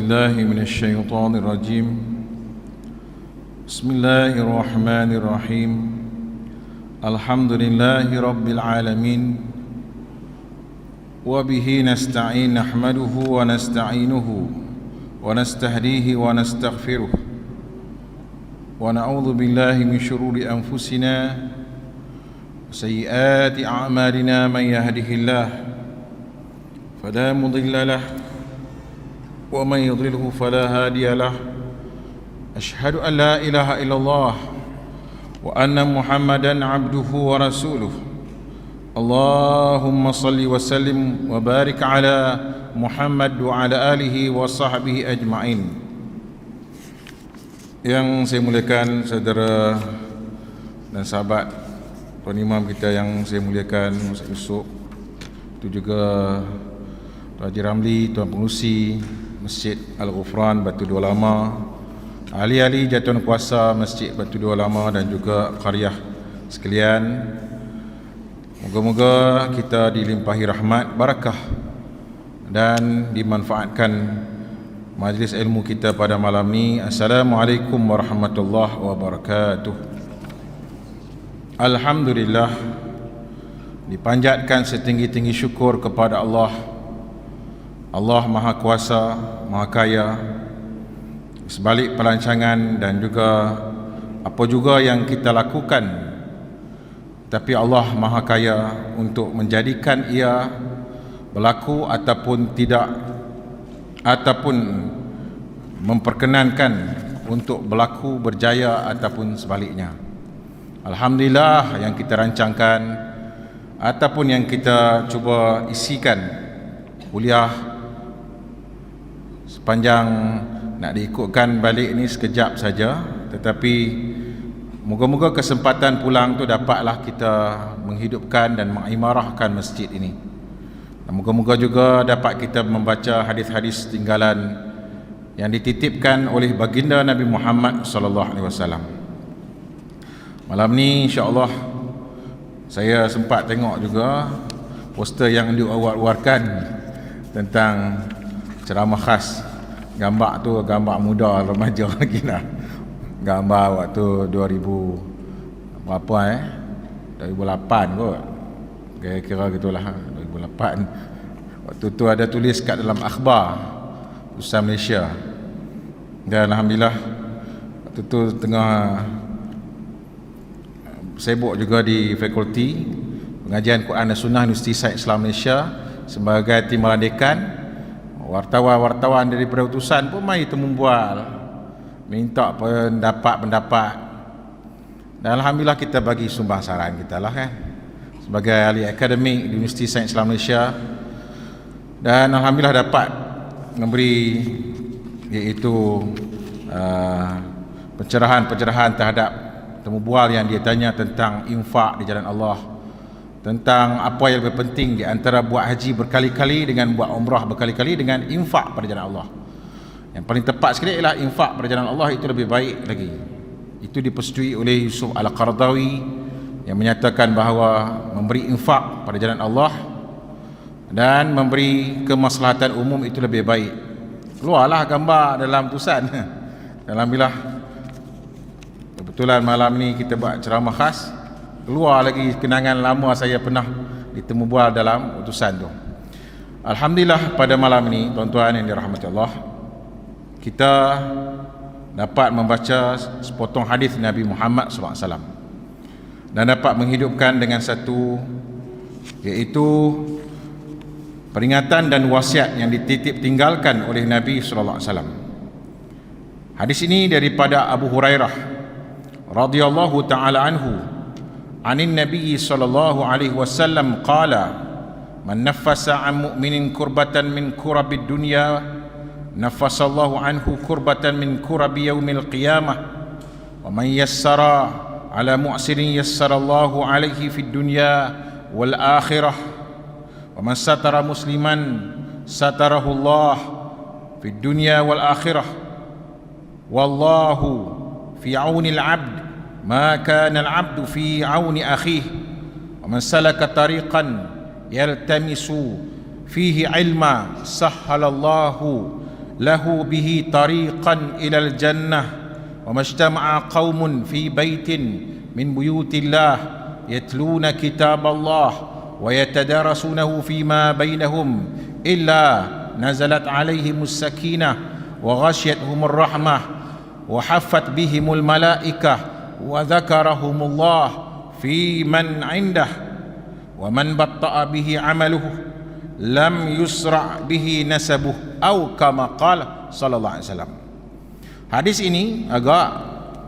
بالله من الشيطان الرجيم بسم الله الرحمن الرحيم الحمد لله رب العالمين وبه نستعين نحمده ونستعينه ونستهديه ونستغفره ونعوذ بالله من شرور أنفسنا وسيئات أعمالنا من يهده الله فلا مضل له ومن يضلله فلا هادي له أشهد أن لا إله إلا الله وأن محمدا عبده ورسوله اللهم صل وسلم وبارك على محمد وعلى آله وصحبه أجمعين. Yang saya muliakan saudara dan sahabat Tuan Imam kita yang saya muliakan Ustaz Yusof, itu juga Tuan Haji Ramli, Tuan Pengurusi Masjid Al-Ghufran Batu Dua Lama, ahli-ahli jatuhan kuasa Masjid Batu Dua Lama dan juga qaryah sekalian. Moga-moga kita dilimpahi rahmat, barakah dan dimanfaatkan majlis ilmu kita pada malam ni. Assalamualaikum warahmatullahi wabarakatuh. Alhamdulillah, dipanjatkan setinggi-tinggi syukur kepada Allah. Allah Maha Kuasa, Maha Kaya, sebalik pelancangan dan juga apa juga yang kita lakukan, tapi Allah Maha Kaya untuk menjadikan ia berlaku ataupun tidak, ataupun memperkenankan untuk berlaku, berjaya ataupun sebaliknya. Alhamdulillah, yang kita rancangkan ataupun yang kita cuba isikan kuliah sepanjang nak diikutkan balik ni sekejap saja, tetapi moga-moga kesempatan pulang tu dapatlah kita menghidupkan dan mengimarahkan masjid ini. Dan moga-moga juga dapat kita membaca hadis-hadis tinggalan yang dititipkan oleh baginda Nabi Muhammad sallallahu alaihi wasallam. Malam ni insya-Allah saya sempat tengok juga poster yang diawar-awarkan tentang ceramah khas. Gambar tu gambar muda remaja lagi lah. Gambar waktu 2000 berapa 2008 kot. Kira-kira gitulah 2008. Waktu tu ada tulis kat dalam akhbar Pusat Malaysia. Dan alhamdulillah waktu tu tengah sibuk juga di fakulti pengajian Quran dan Sunnah Universiti Syed Islam Malaysia sebagai tim radekan. Wartawan-wartawan daripada utusan pun mai temu bual, minta pendapat-pendapat, dan alhamdulillah kita bagi sumbang saran kita lah kan, sebagai ahli akademik di Universiti Sains Islam Malaysia. Dan alhamdulillah dapat memberi iaitu pencerahan-pencerahan terhadap temu bual yang dia tanya tentang infak di jalan Allah, tentang apa yang lebih penting di antara buat haji berkali-kali dengan buat umrah berkali-kali dengan infak pada jalan Allah. Yang paling tepat sekali ialah infak pada jalan Allah, itu lebih baik lagi. Itu dipersetujui oleh Yusuf Al-Qaradawi yang menyatakan bahawa memberi infak pada jalan Allah dan memberi kemaslahatan umum itu lebih baik. Keluarlah gambar dalam tulisan. Alhamdulillah, kebetulan malam ni kita buat ceramah khas, keluar lagi kenangan lama saya pernah ditemu bual dalam utusan tu. Alhamdulillah, pada malam ini tuan-tuan yang dirahmati Allah, kita dapat membaca sepotong hadis Nabi Muhammad SAW dan dapat menghidupkan dengan satu, iaitu peringatan dan wasiat yang dititip tinggalkan oleh Nabi SAW. Hadis ini daripada Abu Hurairah radhiyallahu ta'ala anhu عن النبي صلى الله عليه وسلم قال من نفس عن مؤمن كربة من كرب الدنيا نفس الله عنه كربة من كرب يوم القيامة ومن يسر على معسر يسر الله عليه في الدنيا والآخرة ومن ستر مسلما ستره الله في الدنيا والآخرة والله في عون العبد ما كان العبد في عون أخيه ومن سلك طريقا يلتمس فيه علما سهل الله lahu bihi tariqan ilal jannah wa majtama'a qaumun fi baitin min buyutillah yatluna kitaballah wa yatadarasunahu fima bainahum illa nazalat alaihimus sakinah wa ghasyiyatuhumur rahmah wa haffat bihimul malaikah wa dzakarahumullah fi man indah wa man batta'a bihi amaluhu lam yusra' bihi nasabuh au kama qala sallallahu alaihi wasallam. Hadis ini agak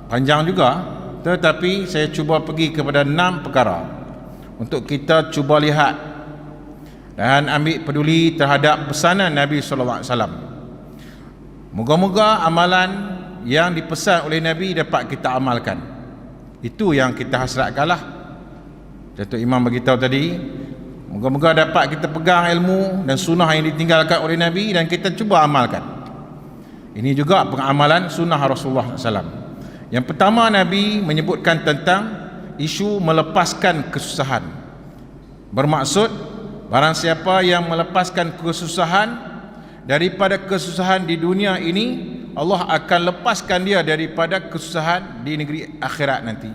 panjang juga, tetapi saya cuba pergi kepada 6 perkara untuk kita cuba lihat dan ambil peduli terhadap pesanan Nabi sallallahu alaihi wasallam. Moga-moga amalan yang dipesan oleh Nabi dapat kita amalkan. Itu yang kita hasratkanlah. Datuk Imam beritahu tadi, moga-moga dapat kita pegang ilmu dan sunnah yang ditinggalkan oleh Nabi dan kita cuba amalkan. Ini juga pengamalan sunnah Rasulullah SAW. Yang pertama, Nabi menyebutkan tentang isu melepaskan kesusahan. Bermaksud, barang siapa yang melepaskan kesusahan daripada kesusahan di dunia ini, Allah akan lepaskan dia daripada kesusahan di negeri akhirat nanti.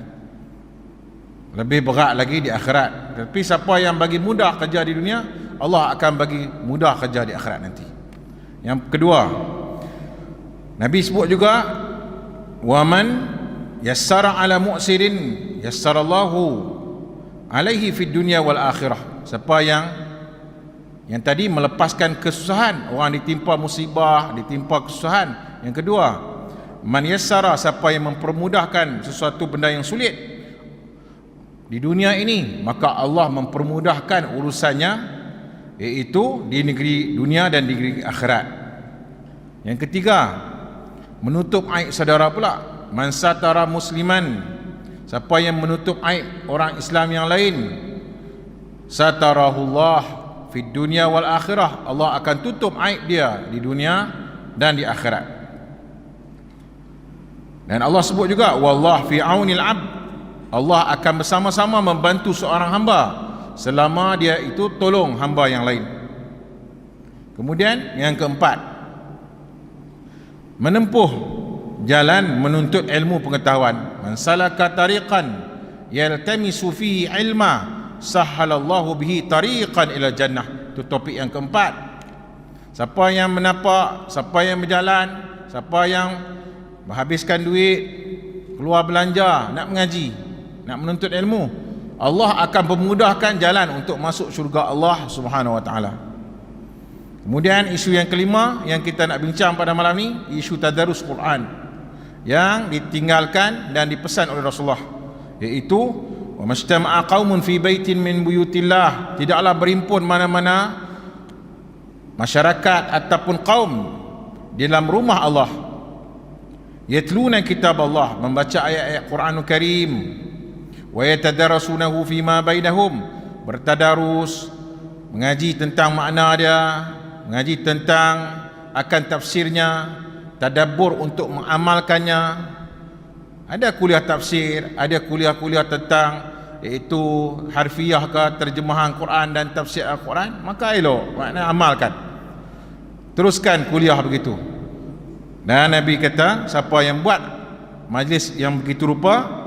Lebih berat lagi di akhirat. Tapi siapa yang bagi mudah kerja di dunia, Allah akan bagi mudah kerja di akhirat nanti. Yang kedua, Nabi sebut juga, waman yassara ala mu'sirin yassarallahu alaihi fid dunya wal akhirah. Siapa yang tadi melepaskan kesusahan, orang ditimpa musibah, ditimpa kesusahan. Yang kedua, man yassara, siapa yang mempermudahkan sesuatu benda yang sulit di dunia ini, maka Allah mempermudahkan urusannya, iaitu di negeri dunia dan di negeri akhirat. Yang ketiga, menutup aib saudara pula. Man satara musliman, siapa yang menutup aib orang Islam yang lain, satarahullah fid dunya wal akhirah, Allah akan tutup aib dia di dunia dan di akhirat. Dan Allah sebut juga, wallah fi aunil abd, Allah akan bersama-sama membantu seorang hamba selama dia itu tolong hamba yang lain. Kemudian yang keempat, menempuh jalan menuntut ilmu pengetahuan. Man salaka tariqan yaltamisu fihi ilma sahhalallahu bihi tariqan ila jannah. Itu topik yang keempat. Siapa yang menapak, siapa yang berjalan, siapa yang menghabiskan duit, keluar belanja, nak mengaji, nak menuntut ilmu, Allah akan memudahkan jalan untuk masuk syurga Allah Subhanahu wa taala. Kemudian isu yang kelima yang kita nak bincang pada malam ni, isu tadarus Quran yang ditinggalkan dan dipesan oleh Rasulullah, iaitu wa majtama'a qaumun fi baitin min buyutillah, tidaklah berimpun mana-mana masyarakat ataupun kaum di dalam rumah Allah, yatluna kitab Allah, membaca ayat-ayat Quranul Karim, wa yatadarasunahu fima bainahum, bertadarus, mengaji tentang makna dia, mengaji tentang akan tafsirnya, tadabbur untuk mengamalkannya. Ada kuliah tafsir, ada kuliah-kuliah tentang iaitu harfiah ke terjemahan Quran dan tafsir Al-Quran, maka elok, makna amalkan, teruskan kuliah begitu. Dan Nabi kata, siapa yang buat majlis yang begitu rupa,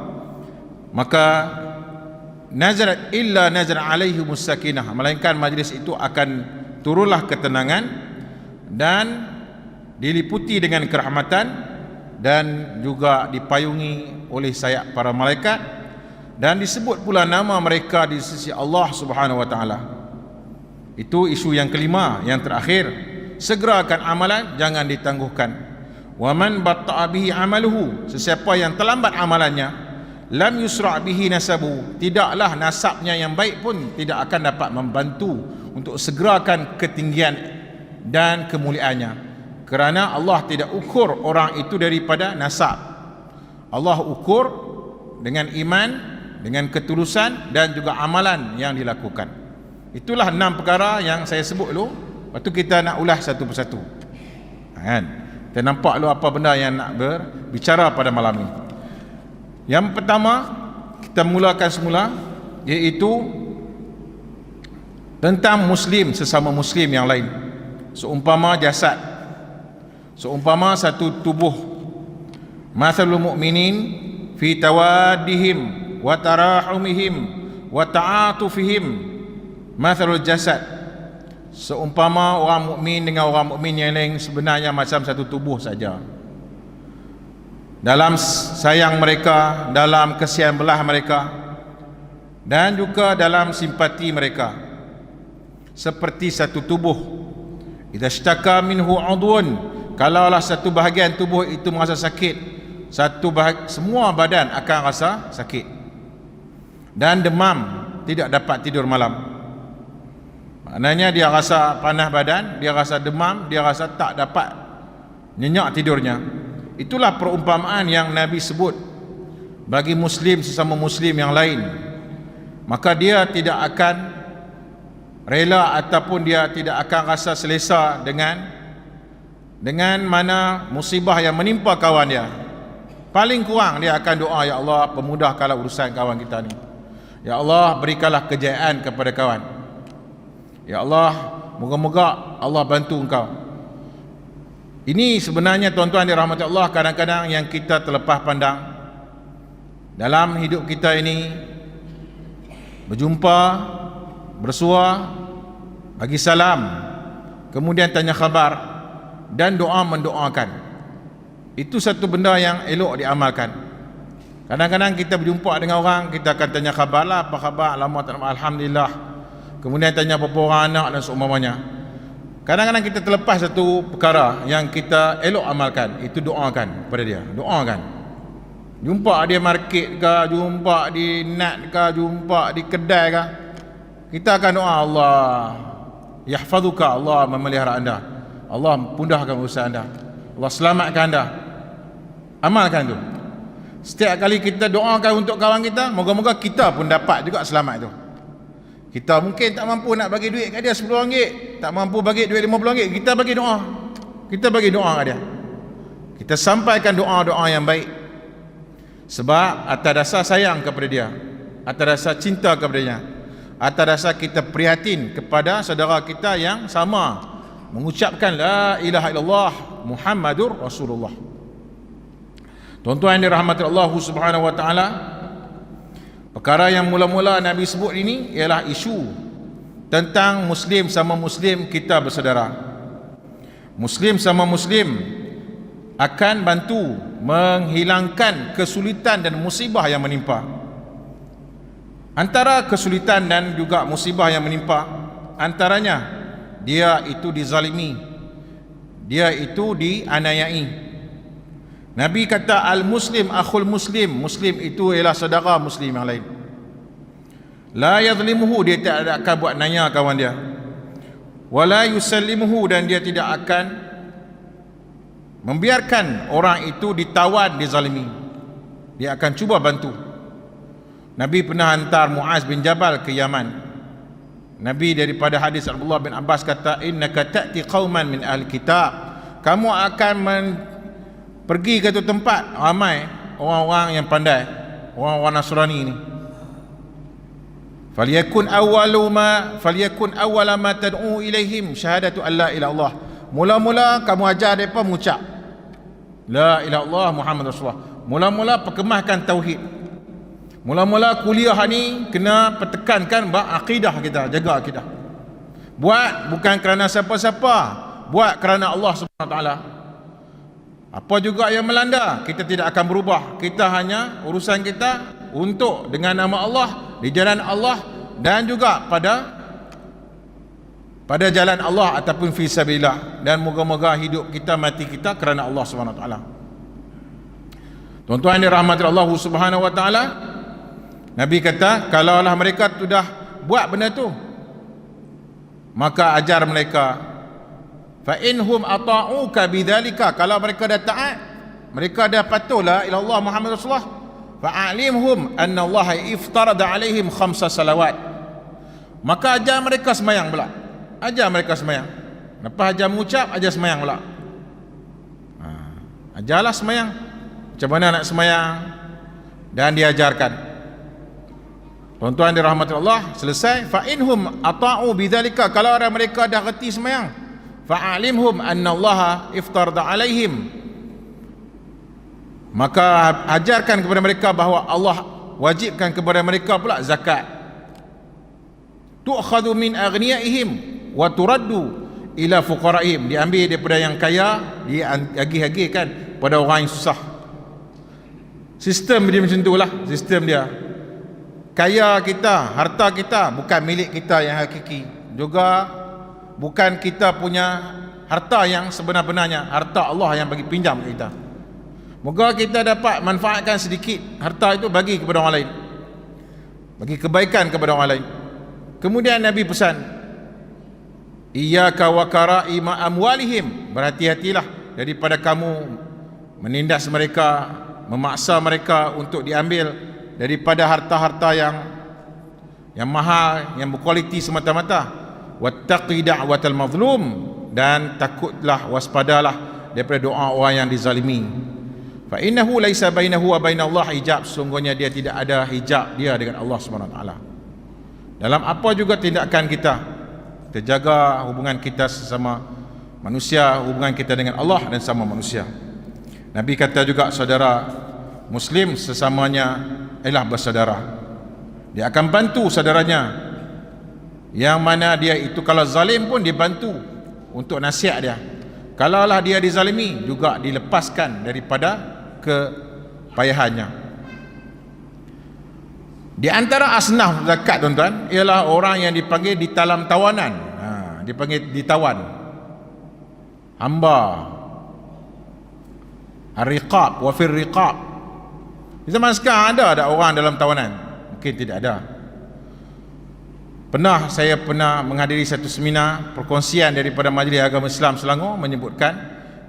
maka nazarat illa nazar alaihi musakinah, melainkan majlis itu akan turunlah ketenangan dan diliputi dengan kerahmatan dan juga dipayungi oleh sayap para malaikat, dan disebut pula nama mereka di sisi Allah Subhanahu wa taala. Itu isu yang kelima, yang terakhir, segerakan amalan, jangan ditangguhkan. Wa man batta'a bihi amaluhu, sesiapa yang terlambat amalannya, lam yusra' bihi nasabu, tidaklah nasabnya yang baik pun tidak akan dapat membantu untuk segerakan ketinggian dan kemuliaannya, kerana Allah tidak ukur orang itu daripada nasab. Allah ukur dengan iman, dengan ketulusan dan juga amalan yang dilakukan. Itulah 6 perkara yang saya sebut dulu. Lepas tu kita nak ulas satu persatu, kan? Kita nampak dulu apa benda yang nak berbicara pada malam ni. Yang pertama, kita mulakan semula, iaitu tentang muslim sesama muslim yang lain. Seumpama jasad, seumpama satu tubuh, mathalul mu'minin fi tawaddihim wa tarahumihim wa ta'atufihim mathalul jasad. Seumpama orang mukmin dengan orang mukmin yang lain sebenarnya macam satu tubuh saja. Dalam sayang mereka, dalam kesian belah mereka, dan juga dalam simpati mereka, seperti satu tubuh. Idza ishtaka minhu 'udwun, kalaulah satu bahagian tubuh itu merasa sakit, semua badan akan rasa sakit. Dan demam, tidak dapat tidur malam. Maknanya dia rasa panas badan, dia rasa demam, dia rasa tak dapat nyenyak tidurnya. Itulah perumpamaan yang Nabi sebut bagi muslim sesama muslim yang lain. Maka dia tidak akan rela ataupun dia tidak akan rasa selesa dengan mana musibah yang menimpa kawan dia. Paling kurang dia akan doa, ya Allah, pemudahkanlah urusan kawan kita ni. Ya Allah, berikanlah kejayaan kepada kawan. Ya Allah, moga-moga Allah bantu engkau. Ini sebenarnya tuan-tuan dirahmati Allah, kadang-kadang yang kita terlepas pandang dalam hidup kita ini. Berjumpa, bersua, bagi salam, kemudian tanya khabar, dan doa mendoakan. Itu satu benda yang elok diamalkan. Kadang-kadang kita berjumpa dengan orang, kita akan tanya khabar lah, apa khabar, lama tak nampak, alhamdulillah. Kemudian tanya apa orang anak dan seumpamanya. Kadang-kadang kita terlepas satu perkara yang kita elok amalkan, itu doakan kepada dia. Doakan. Jumpa dia market ke, jumpa di net ke, jumpa di kedai ke, kita akan doa, Allah yahfazuka, Allah memelihara anda, Allah pudahkan urusan anda, Allah selamatkan anda. Amalkan tu. Setiap kali kita doakan untuk kawan kita, moga-moga kita pun dapat juga selamat tu. Kita mungkin tak mampu nak bagi duit kat dia RM10, tak mampu bagi duit RM50, kita bagi doa. Kita bagi doa kat dia. Kita sampaikan doa-doa yang baik. Sebab atas dasar sayang kepada dia, atas dasar cinta kepada dia, atas dasar kita prihatin kepada saudara kita yang sama mengucapkan la ilaha illallah Muhammadur Rasulullah. Tuan-tuan yang dirahmati Allah Subhanahu wa taala, perkara yang mula-mula Nabi sebut ini ialah isu tentang muslim sama muslim kita bersaudara. Muslim sama muslim akan bantu menghilangkan kesulitan dan musibah yang menimpa. Antara kesulitan dan juga musibah yang menimpa, antaranya dia itu dizalimi, dia itu dianiayai. Nabi kata al-muslim akhul muslim, muslim itu ialah saudara muslim yang lain. La yadhlimuhu, dia tidak akan buat nanya kawan dia. Wala yusallimuhu, dan dia tidak akan membiarkan orang itu ditawan, dizalimi. Dia akan cuba bantu. Nabi pernah hantar Muaz bin Jabal ke Yaman. Nabi daripada hadis Abdullah bin Abbas kata, innaka ta'ti qauman min ahli kitab, kamu akan pergi ke tu tempat ramai orang-orang yang pandai, orang-orang Nasrani ini. Falyakun awwala ma tad'u ilaihim syahadatu alla ilaha illallah. Mula-mula kamu ajar mereka mengucap la ilaha illallah Muhammad Rasulullah. Mula-mula perkemahkan tauhid. Mula-mula kuliah ni kena pertekankan akidah kita, jaga akidah. Buat bukan kerana siapa-siapa, buat kerana Allah Subhanahu wa taala. Apa juga yang melanda, kita tidak akan berubah. Kita hanya urusan kita untuk dengan nama Allah, di jalan Allah, dan juga pada jalan Allah ataupun fi sabilillah. Dan moga-moga hidup kita, mati kita kerana Allah Subhanahu wa taala. Tuan-tuan dirahmati Allah Subhanahu wa taala, Nabi kata kalaulah mereka sudah buat benda tu, maka ajar mereka, fa inhum ata'uka bidzalika, kalau mereka dah taat, mereka dah patuh la ilaha illallah Muhammad Rasulullah, fa'alimhum anna Allah iftarada alaihim 5 salawat, maka ajar mereka semayang pula. Ajar mereka semayang. Lepas ajar mengucap, ajar semayang pula. Ajarlah semayang, macam mana nak semayang, dan diajarkan. Tuan-tuan dirahmati Allah, selesai. Fa inhum ata'u bidzalika, kalau orang mereka dah reti semayang, fa'alimhum anna Allah iftarada alaihim, maka ajarkan kepada mereka bahawa Allah wajibkan kepada mereka pula zakat. Tu'khadhu min aghniyaihim wa turaddu ila fuqaraihim, diambil daripada yang kaya, diagih-agihkan pada orang yang susah. Sistem dia macam itulah sistem dia. Kaya kita, harta kita bukan milik kita yang hakiki, juga bukan kita punya harta yang sebenar-benarnya, harta Allah yang bagi pinjam kita. Moga kita dapat manfaatkan sedikit harta itu bagi kepada orang lain, bagi kebaikan kepada orang lain. Kemudian Nabi pesan, iyyaka wa kara'ima amwalihim, berhati-hatilah daripada kamu menindas mereka, memaksa mereka untuk diambil daripada harta-harta yang mahal, yang berkualiti semata-mata. Wattaqi da'watal mazlum, dan takutlah, waspadalah daripada doa orang yang dizalimi. Fa innahu laisa bainahu wa bainallahi hijab, sungguhnya dia tidak ada hijab dia dengan Allah Subhanahu wa taala. Dalam apa juga tindakan kita, kita jaga hubungan kita sesama manusia, hubungan kita dengan Allah dan sama manusia. Nabi kata juga, saudara muslim sesamanya ialah bersaudara. Dia akan bantu saudaranya, yang mana dia itu kalau zalim pun dibantu untuk nasihat dia. Kalaulah dia dizalimi, juga dilepaskan daripada kepayahannya. Di antara asnaf zakat, tuan-tuan, ialah orang yang dipanggil di dalam tawanan, dipanggil ditawan, hamba, ar-riqab wa fir riqab. Di zaman sekarang ada orang dalam tawanan? Mungkin tidak ada. Saya pernah menghadiri satu seminar perkongsian daripada Majlis Agama Islam Selangor, menyebutkan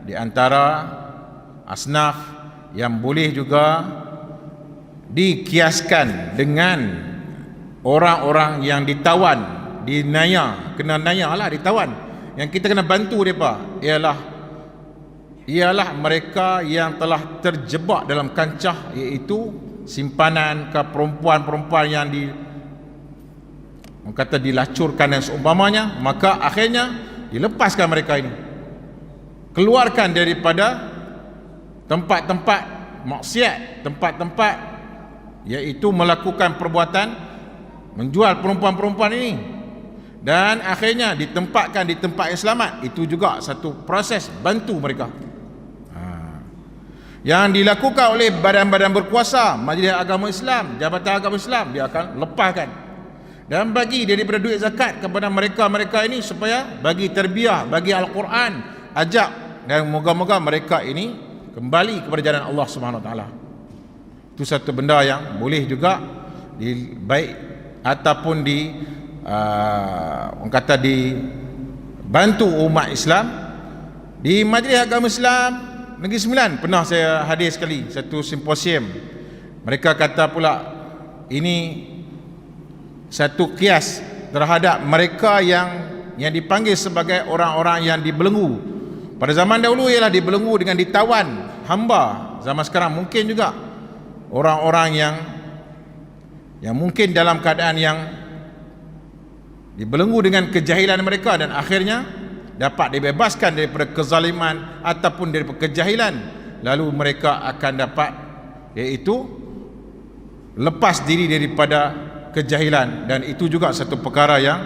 di antara asnaf yang boleh juga dikiaskan dengan orang-orang yang ditawan, dinaya, kena naya lah, ditawan, yang kita kena bantu mereka, ialah mereka yang telah terjebak dalam kancah, iaitu simpanan ke perempuan-perempuan yang dilacurkan dan seumpamanya. Maka akhirnya dilepaskan mereka ini, keluarkan daripada tempat-tempat maksiat, tempat-tempat iaitu melakukan perbuatan menjual perempuan-perempuan ini, dan akhirnya ditempatkan di tempat yang selamat. Itu juga satu proses bantu mereka, yang dilakukan oleh badan-badan berkuasa, Majlis Agama Islam, Jabatan Agama Islam. Dia akan lepaskan dan bagi daripada duit zakat kepada mereka-mereka ini, supaya bagi terbiah, bagi Al-Quran, ajak, dan moga-moga mereka ini kembali kepada jalan Allah Subhanahu Wa Taala. Itu satu benda yang boleh juga baik ataupun dibantu umat Islam. Di Majlis Agama Islam Negeri Sembilan pernah saya hadir sekali satu simposium. Mereka kata pula ini satu kias terhadap mereka yang dipanggil sebagai orang-orang yang dibelenggu. Pada zaman dahulu ialah dibelenggu dengan ditawan, hamba. Zaman sekarang mungkin juga orang-orang yang mungkin dalam keadaan yang dibelenggu dengan kejahilan mereka, dan akhirnya dapat dibebaskan daripada kezaliman ataupun daripada kejahilan. Lalu mereka akan dapat, iaitu lepas diri daripada kejahilan, dan itu juga satu perkara yang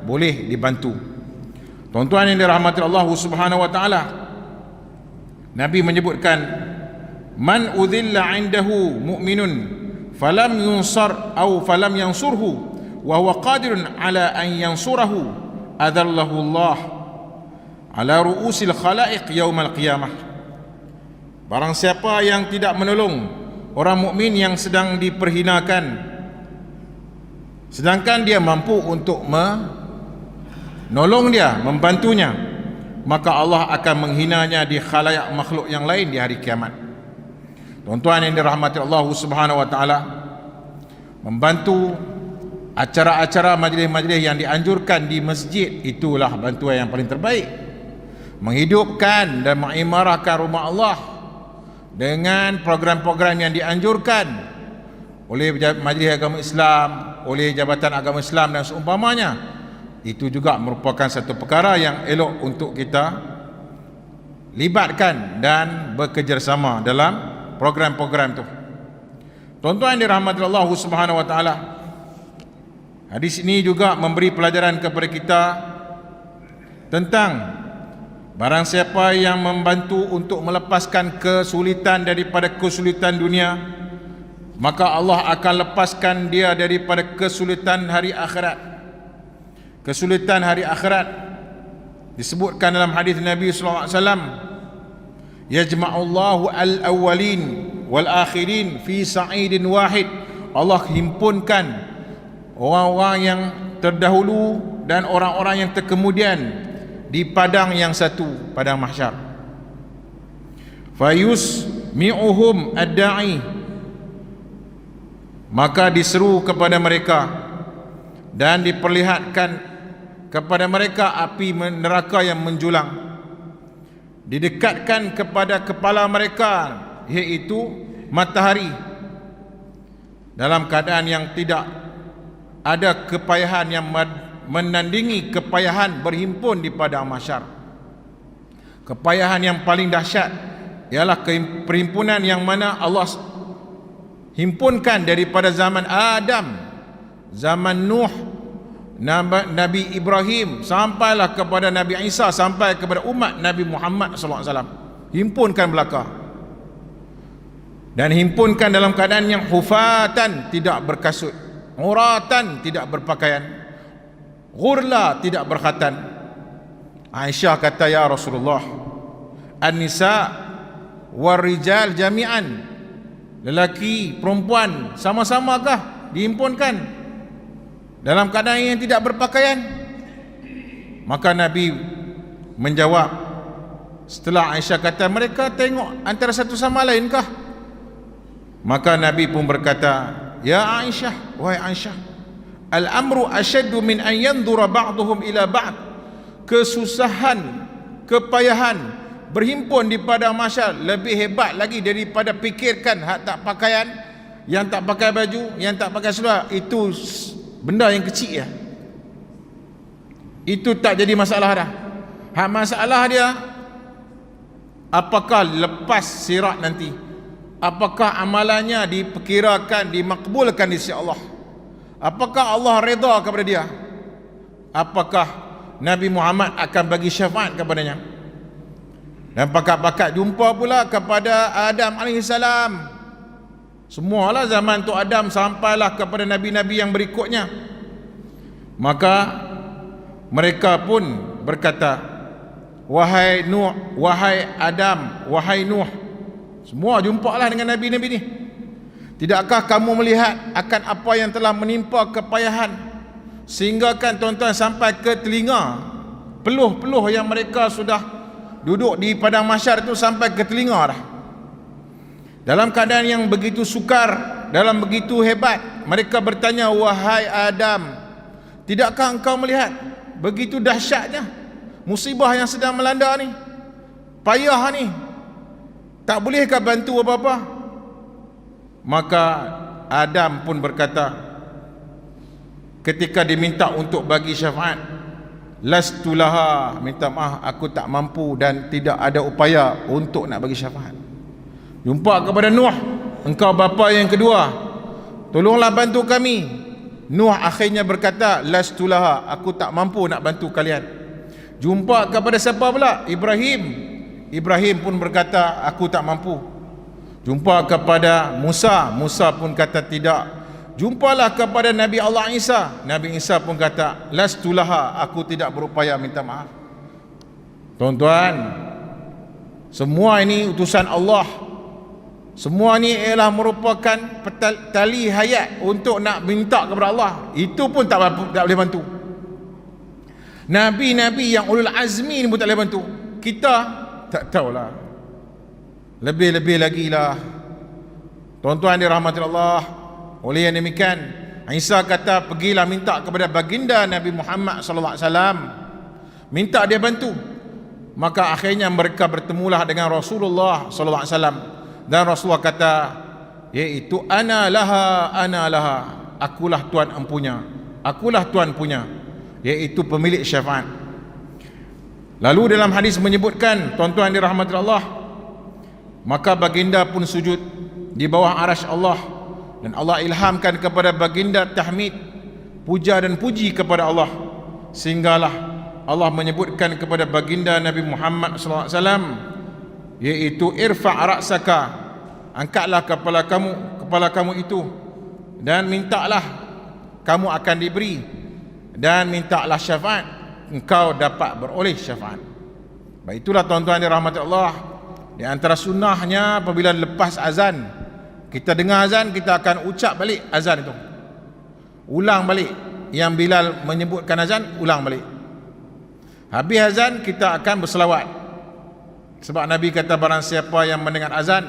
boleh dibantu. Tuan-tuan yang dirahmati Allah Subhanahu wa taala, Nabi menyebutkan, man udhilla indahu mu'minun falam yunsar atau falam yansurhu wa huwa qadirun ala an yansurahu adallahu Allah ala ru'usil khalaiq yaumal qiyamah. Barang siapa yang tidak menolong orang mukmin yang sedang diperhinakan, sedangkan dia mampu untuk menolong dia, membantunya, maka Allah akan menghinanya di khalayak makhluk yang lain di hari kiamat. Tuan-tuan yang dirahmati Allah Subhanahu wa taala, membantu acara-acara majlis-majlis yang dianjurkan di masjid, itulah bantuan yang paling terbaik. Menghidupkan dan mengimarahkan rumah Allah dengan program-program yang dianjurkan oleh Majlis Agama Islam, oleh Jabatan Agama Islam dan seumpamanya, Itu juga merupakan satu perkara yang elok untuk kita libatkan dan bekerjasama dalam program-program tu. Tuan-tuan yang dirahmati Allah Subhanahu wa taala, hadis ini juga memberi pelajaran kepada kita tentang barang siapa yang membantu untuk melepaskan kesulitan daripada kesulitan dunia, maka Allah akan lepaskan dia daripada kesulitan hari akhirat. Kesulitan hari akhirat disebutkan dalam hadis Nabi sallallahu alaihi wasallam, yajma'ullahu al-awwalin wal akhirin fi sa'idin wahid. Allah himpunkan orang-orang yang terdahulu dan orang-orang yang terkemudian di padang yang satu, padang mahsyar. Fayusmi'uhum ad-da'i, maka diseru kepada mereka dan diperlihatkan kepada mereka api neraka yang menjulang, didekatkan kepada kepala mereka, iaitu matahari, dalam keadaan yang tidak ada kepayahan yang menandingi kepayahan berhimpun di padang mahsyar. Kepayahan yang paling dahsyat ialah perhimpunan yang mana Allah himpunkan daripada zaman Adam, zaman Nuh, Nabi Ibrahim, sampailah kepada Nabi Isa, sampai kepada umat Nabi Muhammad sallallahu alaihi wasallam. Himpunkan belaka, dan himpunkan dalam keadaan yang hufatan, tidak berkasut, uratan, tidak berpakaian, ghurla, tidak berkhatan. Aisyah kata, ya Rasulullah, an-nisa war-rijal jami'an, lelaki perempuan sama-samakah dihimpunkan dalam keadaan yang tidak berpakaian? Maka Nabi menjawab, setelah Aisyah kata, mereka tengok antara satu sama lain kah? Maka Nabi pun berkata, ya Aisyah, wahai Aisyah, al-amru asyaddu min an yanzura ba'duhum ila ba'd. Kesusahan, kepayahan berhimpun di padang mahsyar lebih hebat lagi daripada fikirkan hak tak pakaian, yang tak pakai baju, yang tak pakai seluar. Itu benda yang kecil ya. Itu tak jadi masalah dah. Hak masalah dia, apakah lepas sirat nanti, apakah amalannya diperkirakan, dimakbulkan di sisi Allah, apakah Allah redha kepada dia, apakah Nabi Muhammad akan bagi syafaat kepadanya. Dan pakat-pakat jumpa pula kepada Adam alaihissalam. Semualah zaman tu Adam sampailah kepada nabi-nabi yang berikutnya. Maka mereka pun berkata, wahai Nuh, wahai Adam, wahai Nuh, semua jumpalah dengan nabi-nabi ni. Tidakkah kamu melihat akan apa yang telah menimpa kepayahan, sehingga kan tuan-tuan sampai ke telinga, peluh-peluh yang mereka sudah duduk di padang mahsyar itu sampai ke telinga dah. Dalam keadaan yang begitu sukar, dalam begitu hebat, mereka bertanya, wahai Adam, tidakkah engkau melihat begitu dahsyatnya musibah yang sedang melanda ni, payah ni, tak bolehkah bantu apa-apa? Maka Adam pun berkata ketika diminta untuk bagi syafaat, lastu laha, minta maaf, aku tak mampu dan tidak ada upaya untuk nak bagi syafaat. Jumpa kepada Nuh, engkau bapa yang kedua, tolonglah bantu kami. Nuh akhirnya berkata, lastu laha, aku tak mampu nak bantu kalian. Jumpa kepada siapa pula? Ibrahim. Ibrahim pun berkata, aku tak mampu. Jumpa kepada Musa, Musa pun kata tidak. Jumpalah kepada Nabi Allah Isa, Nabi Isa pun kata, lastu laha, aku tidak berupaya, minta maaf. Tuan-tuan, semua ini utusan Allah. Semua ni ialah merupakan tali hayat untuk nak minta kepada Allah. Itu pun tak boleh bantu. Nabi-nabi yang ulul azmi ni pun tak boleh bantu. Kita tak tahulah, lebih-lebih lagi lah. Tuan-tuan dirahmati Allah. Oleh yang demikian, Isa kata, pergilah minta kepada baginda Nabi Muhammad sallallahu alaihi wasallam, minta dia bantu. Maka akhirnya mereka bertemulah dengan Rasulullah sallallahu alaihi wasallam. Dan Rasulullah kata, iaitu ana laha, akulah Tuan empunya, akulah Tuan punya. iaitu pemilik syafaat. Lalu dalam hadis menyebutkan, tuan-tuan dirahmati Allah, maka baginda pun sujud di bawah arasy Allah, dan Allah ilhamkan kepada baginda tahmid, puja dan puji kepada Allah, sehinggalah Allah menyebutkan kepada baginda Nabi Muhammad SAW, iaitu irfa' ra'saka, angkatlah kepala kamu itu, dan mintalah kamu akan diberi, dan mintalah syafaat, engkau dapat beroleh syafaat. Baik, itulah tuan-tuan dirahmati Allah, di antara sunnahnya apabila lepas azan, kita dengar azan, kita akan ucap balik azan itu, ulang balik yang Bilal menyebutkan azan, ulang balik. Habis azan kita akan berselawat, sebab Nabi kata barang siapa yang mendengar azan,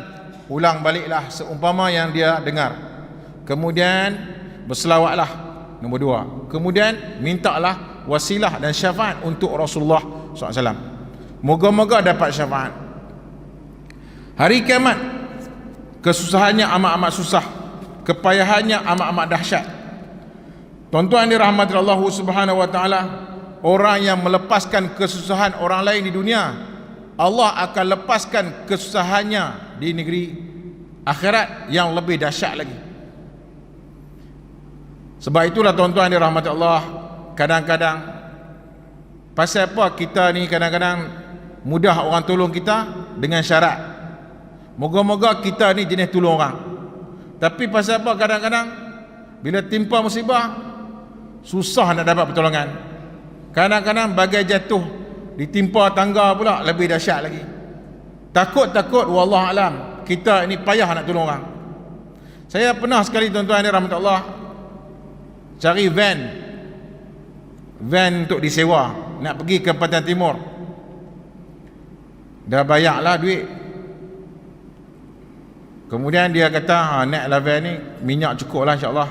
ulang baliklah seumpama yang dia dengar. Kemudian berselawatlah, nombor 2. Kemudian mintalah wasilah dan syafaat untuk Rasulullah SAW. Moga-moga dapat syafaat. Hari kiamat, kesusahannya amat-amat susah, kepayahannya amat-amat dahsyat. Tuan-tuan dirahmati Allah Subhanahu wa taala, orang yang melepaskan kesusahan orang lain di dunia, Allah akan lepaskan kesusahannya di negeri akhirat yang lebih dahsyat lagi. Sebab itulah tuan-tuan dirahmati Allah, kadang-kadang pasal apa kita ni kadang-kadang mudah orang tolong kita dengan syarat, moga-moga kita ni jenis tolong orang. Tapi pasal apa kadang-kadang bila timpa musibah, susah nak dapat pertolongan. Kadang-kadang bagai jatuh ditimpa tangga pula lebih dahsyat lagi. Takut-takut wallah alam kita ini payah nak tolong orang. Saya pernah sekali tuan-tuan dirahmati Allah cari van untuk disewa nak pergi ke Pantai Timur. Dah bayarlah duit. Kemudian dia kata, naiklah van ni, minyak cukup lah insyaAllah.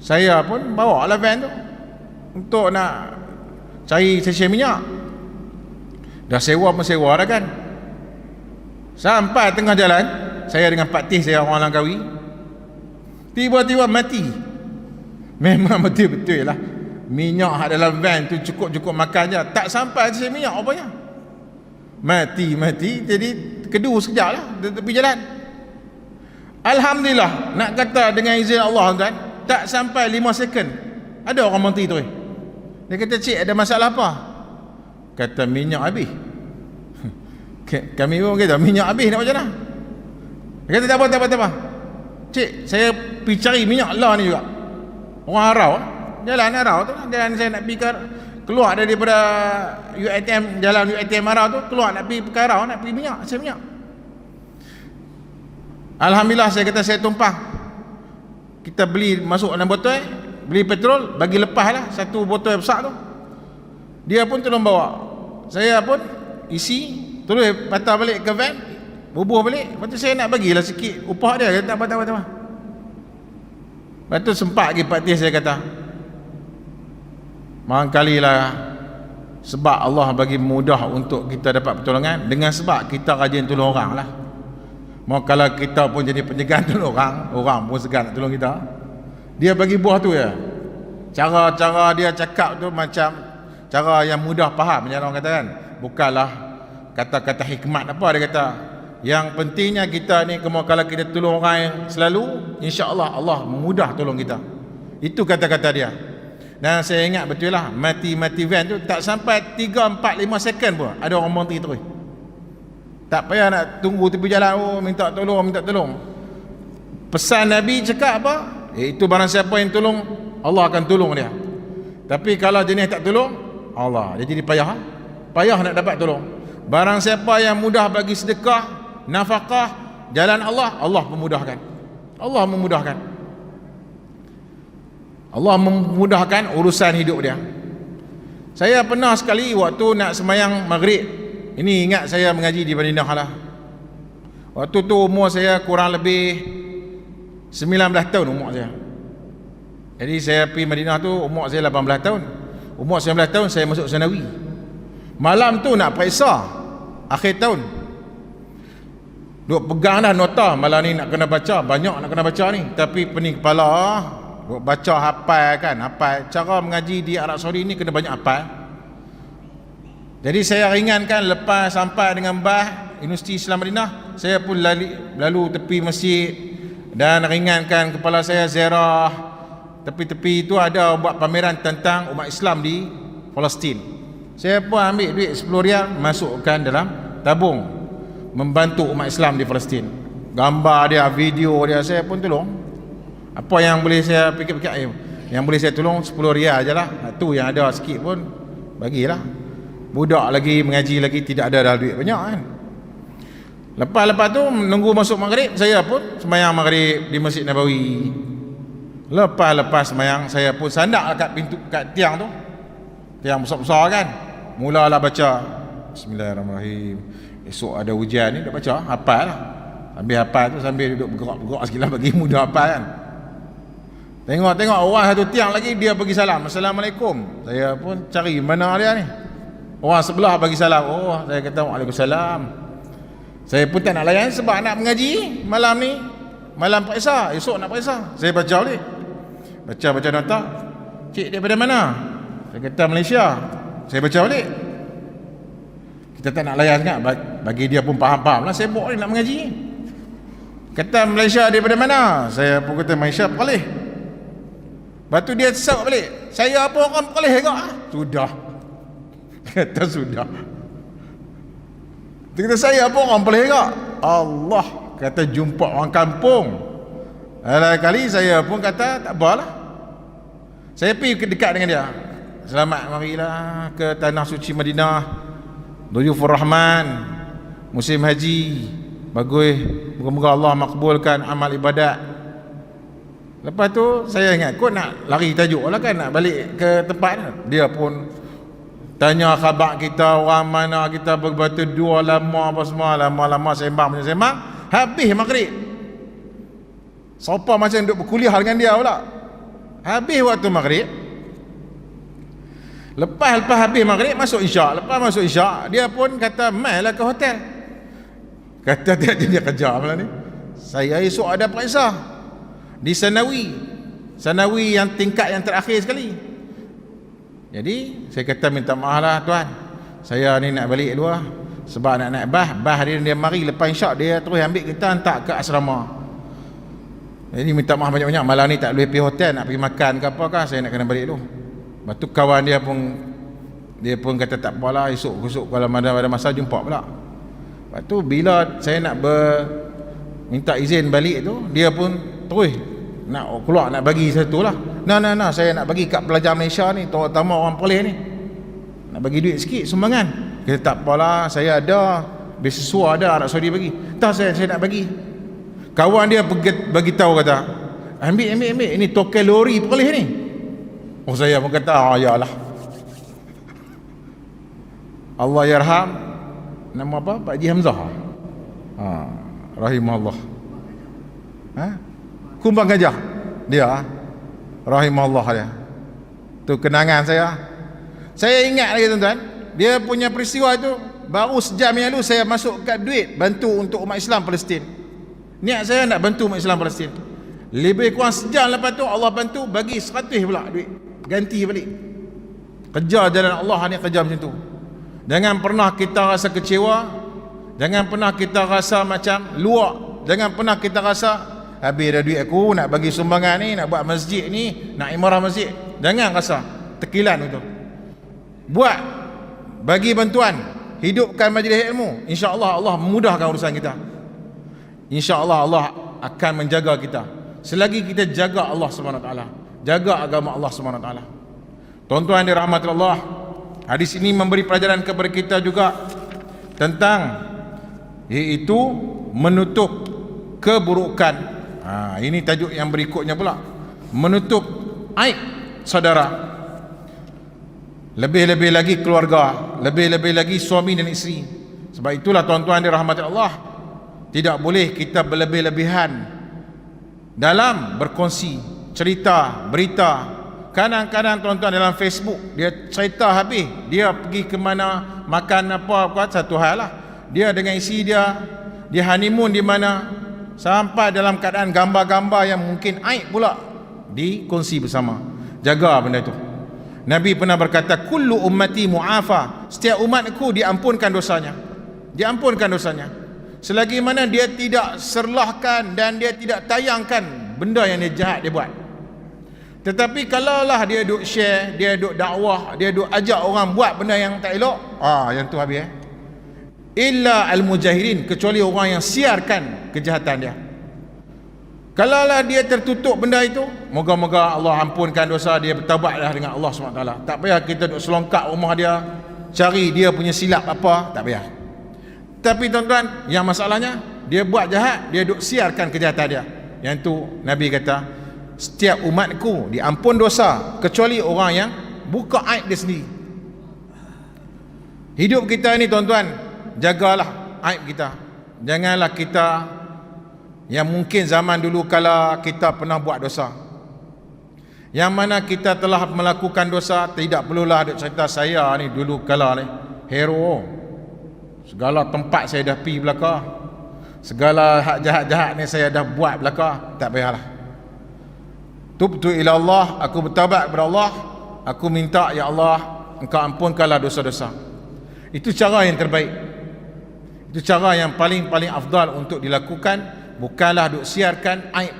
Saya pun bawa lah van tu untuk nak cari stesen minyak. Dah sewa pun sewa dah kan. Sampai tengah jalan, saya dengan Pak Tis, saya orang Langkawi, tiba-tiba mati. Memang betul-betul lah, minyak dalam van tu cukup-cukup makan je, tak sampai stesen minyak apanya. Mati, jadi kedua sekejap lah di tepi jalan. Alhamdulillah, nak kata dengan izin Allah kan, tak sampai 5 second ada orang mati tu. Dia kata, cik ada masalah apa? Kata minyak habis. Kami pun kata minyak habis nak macam mana? Dia kata tak apa. Cik, saya pergi cari minyak lah ni juga. Orang Arau, jalan Arau tu, jalan saya nak pergi keluar daripada UiTM, jalan UiTM Arau tu, keluar nak pergi ke Arau, nak pergi minyak, saya minyak. Alhamdulillah, saya kata saya tumpang. Kita beli masuk dalam botol, beli petrol, bagi lepas lah satu botol besar tu. Dia pun tolong bawa, saya pun isi, terus patah balik ke van, bubuh balik. Lepas tu saya nak bagilah sikit upah dia, dia tak apa. Lepas tu sempat lagi Pak Tis, saya kata mangkalilah sebab Allah bagi mudah untuk kita dapat pertolongan, dengan sebab kita rajin tolong orang lah. Mau kalau kita pun jadi penjagaan tolong orang pun segan nak tolong kita. Dia bagi buah tu ya. Cara-cara dia cakap tu macam cara yang mudah faham, macam orang kata kan. Bukanlah kata-kata hikmat apa, dia kata. Yang pentingnya kita ni kalau kita tolong orang yang selalu, insya-Allah Allah mudah tolong kita. Itu kata-kata dia. Dan saya ingat betul lah, mati van tu tak sampai 3, 4, 5 second pun ada orang mati terus. Tak payah nak tunggu tepi jalan, minta tolong. Pesan Nabi cakap apa? Itu barang siapa yang tolong, Allah akan tolong dia. Tapi kalau jenis tak tolong, Allah, dia jadi payah nak dapat tolong. Barang siapa yang mudah bagi sedekah, nafkah, jalan Allah, Allah memudahkan. Allah memudahkan urusan hidup dia. Saya pernah sekali waktu nak sembahyang maghrib, ini ingat saya mengaji di Madinah lah. Waktu tu umur saya kurang lebih 19 tahun umur saya. Jadi saya pergi Madinah tu umur saya 18 tahun. Umur 19 tahun saya masuk Sanawi. Malam tu nak periksa akhir tahun, duk pegang dah nota, malam ni nak kena baca, banyak nak kena baca ni. Tapi pening kepala, baca hafal kan, hafal. Cara mengaji di Arab Saudi ni kena banyak hafal. Jadi saya ringankan lepas sampai dengan Universiti Islam Madinah, saya pun lalu tepi masjid dan ringankan kepala saya ziarah tepi-tepi itu ada buat pameran tentang umat Islam di Palestin. Saya pun ambil duit 10 rial masukkan dalam tabung membantu umat Islam di Palestin. Gambar dia, video dia, saya pun tolong. Apa yang boleh saya fikir-fikir, yang boleh saya tolong 10 rial je lah. Tu yang ada sikit pun bagilah. Budak lagi mengaji lagi tidak ada dah duit banyak kan. Lepas tu menunggu masuk maghrib, saya pun sembahyang maghrib di Masjid Nabawi. Lepas sembahyang, saya pun sandak kat pintu, kat tiang tu. Tiang besar-besar kan. Mulalah baca Bismillahirrahmanirrahim. Esok ada hujan ni, dah baca, hafal lah. Sambil hafal tu sambil duduk bergerak-gerak sikit lah bagi mudah hafal kan. Tengok orang satu tiang lagi dia bagi salam, Assalamualaikum. Saya pun cari mana dia ni. Orang sebelah bagi salam. Oh, saya kata Waalaikumsalam. Saya pun tak nak layan sebab nak mengaji malam ni. Malam periksa, esok nak periksa. Saya baca balik. Baca nota. Cik daripada mana? Saya kata Malaysia. Saya baca balik. Kita tak nak layan sangat, bagi dia pun faham-faham lah. Saya buat ni nak mengaji. Kata Malaysia daripada mana? Saya pun kata Malaysia Perlis. Lepas tu dia sesat balik. Saya apa orang Perlis juga? Sudah. Kata sudah. Dia kata saya apa orang Perlis juga? Allah. Kata jumpa orang kampung. Lain kali saya pun kata tak apalah. Saya pergi dekat dengan dia. Selamat marilah ke tanah suci Madinah. Duyufur Rahman, musim haji. Bagus, moga-moga Allah makbulkan amal ibadat. Lepas tu saya ingat kot nak lari tajuk lah kan, nak balik ke tempat. Dia pun tanya khabar kita, orang mana kita berbatu dua lama apa semua. Lama-lama sembang. Habis maghrib. Siapa macam duduk berkuliah dengan dia pula. Habis waktu maghrib. Lepas habis maghrib masuk isyak. Lepas masuk isyak dia pun kata mainlah ke hotel. Kata dia kerja malam ni. Saya esok ada periksa di Sanawi yang tingkat yang terakhir sekali. Jadi saya kata minta maaf lah tuan, saya ni nak balik dulu lah. Sebab nak naik bas dia mari lepas isyak dia terus ambil kita hantar ke asrama. Jadi minta maaf banyak-banyak, malam ni tak boleh pergi hotel, nak pergi makan ke apa kah, saya nak kena balik dulu. Lepas tu kawan dia pun kata tak apalah, esok kalau ada masa jumpa pula. Lepas tu bila saya nak minta izin balik tu, dia pun terus nak keluar, nak bagi satu lah. Nah, saya nak bagi kat pelajar Malaysia ni, terutama orang Perlis ni, nak bagi duit sikit sumbangan. Kita tak apalah, saya ada beasiswa ada Arab Saudi bagi. Tak, saya nak bagi. Kawan dia bagi tahu kata, ambil ini token lori Perlis ni. Oh, saya pun kata yalah, Allah yarham. Nama apa? Pak Haji Hamzah. Rahimahullah. Kumbang Gajah dia, rahimahullah dia. Tu kenangan saya. Saya ingat lagi tuan-tuan, dia punya peristiwa itu baru sejam yang lalu saya masuk kat duit bantu untuk umat Islam Palestin. Niat saya nak bantu umat Islam Palestin. Lebih kurang sejam lepas tu Allah bantu bagi 100 pula duit. Ganti balik. Kerja jalan Allah ni, kerja macam tu. Jangan pernah kita rasa kecewa. Jangan pernah kita rasa macam luak. Jangan pernah kita rasa habis dah duit aku nak bagi sumbangan ni, nak buat masjid ni, nak imarah masjid. Jangan rasa tekilan itu. Buat, bagi bantuan, hidupkan majlis ilmu. InsyaAllah Allah memudahkan urusan kita. InsyaAllah Allah akan menjaga kita. Selagi kita jaga Allah SWT, jaga agama Allah SWT. Tuan-tuan dirahmati Allah, hadis ini memberi pelajaran kepada kita juga tentang, iaitu menutup keburukan. Ini tajuk yang berikutnya pula, menutup aib saudara. Lebih-lebih lagi keluarga, lebih-lebih lagi suami dan isteri. Sebab itulah tuan-tuan dirahmati Allah, tidak boleh kita berlebih-lebihan dalam berkongsi cerita, berita. Kadang-kadang tuan-tuan dalam Facebook, dia cerita habis, dia pergi ke mana, makan apa, satu hal lah. Dia dengan isteri dia honeymoon di mana, sampai dalam keadaan gambar-gambar yang mungkin aib pula. dikongsi bersama. Jaga benda itu. Nabi pernah berkata, kullu ummati mu'afa, setiap umatku diampunkan dosanya. Diampunkan dosanya selagi mana dia tidak serlahkan dan dia tidak tayangkan benda yang dia jahat dia buat. Tetapi kalaulah dia duk share, dia duk dakwah, dia duk ajak orang buat benda yang tak elok, yang tu habis. Illa al-mujahirin, kecuali orang yang siarkan kejahatan dia. Kalaulah dia tertutup benda itu, moga-moga Allah ampunkan dosa dia, bertaubatlah dengan Allah SWT. Tak payah kita duk selongkak rumah dia cari dia punya silap apa, tak payah. Tapi tuan-tuan, yang masalahnya dia buat jahat, dia duk siarkan kejahatan dia. Yang tu Nabi kata, setiap umatku diampun dosa kecuali orang yang buka aib dia sendiri. Hidup kita ni tuan-tuan, jagalah aib kita. Janganlah kita yang mungkin zaman dulu kala kita pernah buat dosa, yang mana kita telah melakukan dosa, tidak perlulah duk cerita saya ni dulu kala ni hero, segala tempat saya dah pergi belaka, segala hak jahat-jahat ni saya dah buat belaka. Tak payahlah. Tubtu ila Allah, aku bertaubat kepada Allah, aku minta ya Allah engkau ampunkanlah dosa-dosa. Itu cara yang terbaik, itu cara yang paling afdal untuk dilakukan. Bukanlah duk siarkan aib,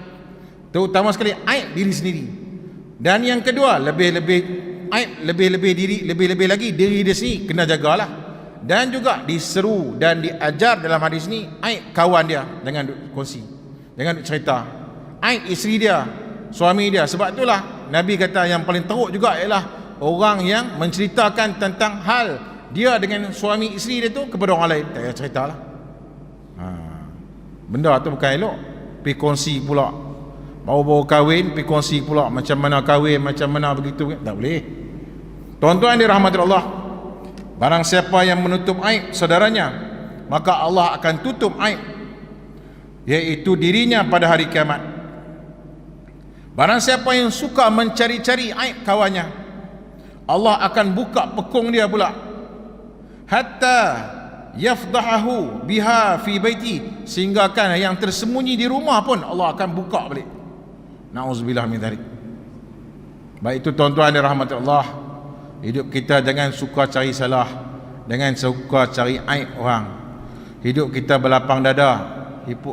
terutama sekali aib diri sendiri. Dan yang kedua, lebih-lebih aib, lebih-lebih lagi diri dia sendiri kena jagalah. Dan juga diseru dan diajar dalam hadis ni, aib kawan dia jangan duk kongsi, jangan duk cerita. Aib isteri dia, suami dia. Sebab itulah Nabi kata yang paling teruk juga ialah orang yang menceritakan tentang hal dia dengan suami isteri dia tu kepada orang lain. Tak payah ceritalah. Benda tu bukan elok. Pergi kongsi pula, baru-baru kahwin pergi kongsi pula macam mana kahwin, macam mana begitu. Tak boleh. Tuan-tuan dirahmati Allah, barang siapa yang menutup aib saudaranya, maka Allah akan tutup aib, iaitu dirinya pada hari kiamat. Barang siapa yang suka mencari-cari aib kawannya, Allah akan buka pekung dia pula, hatta yafdahahu biha fi baiti, sehingga kan yang tersembunyi di rumah pun Allah akan buka balik. Na'udzubillah min dzalik. Baik itu tuan-tuan dirahmati Allah, hidup kita jangan suka cari salah, jangan suka cari aib orang. Hidup kita berlapang dada,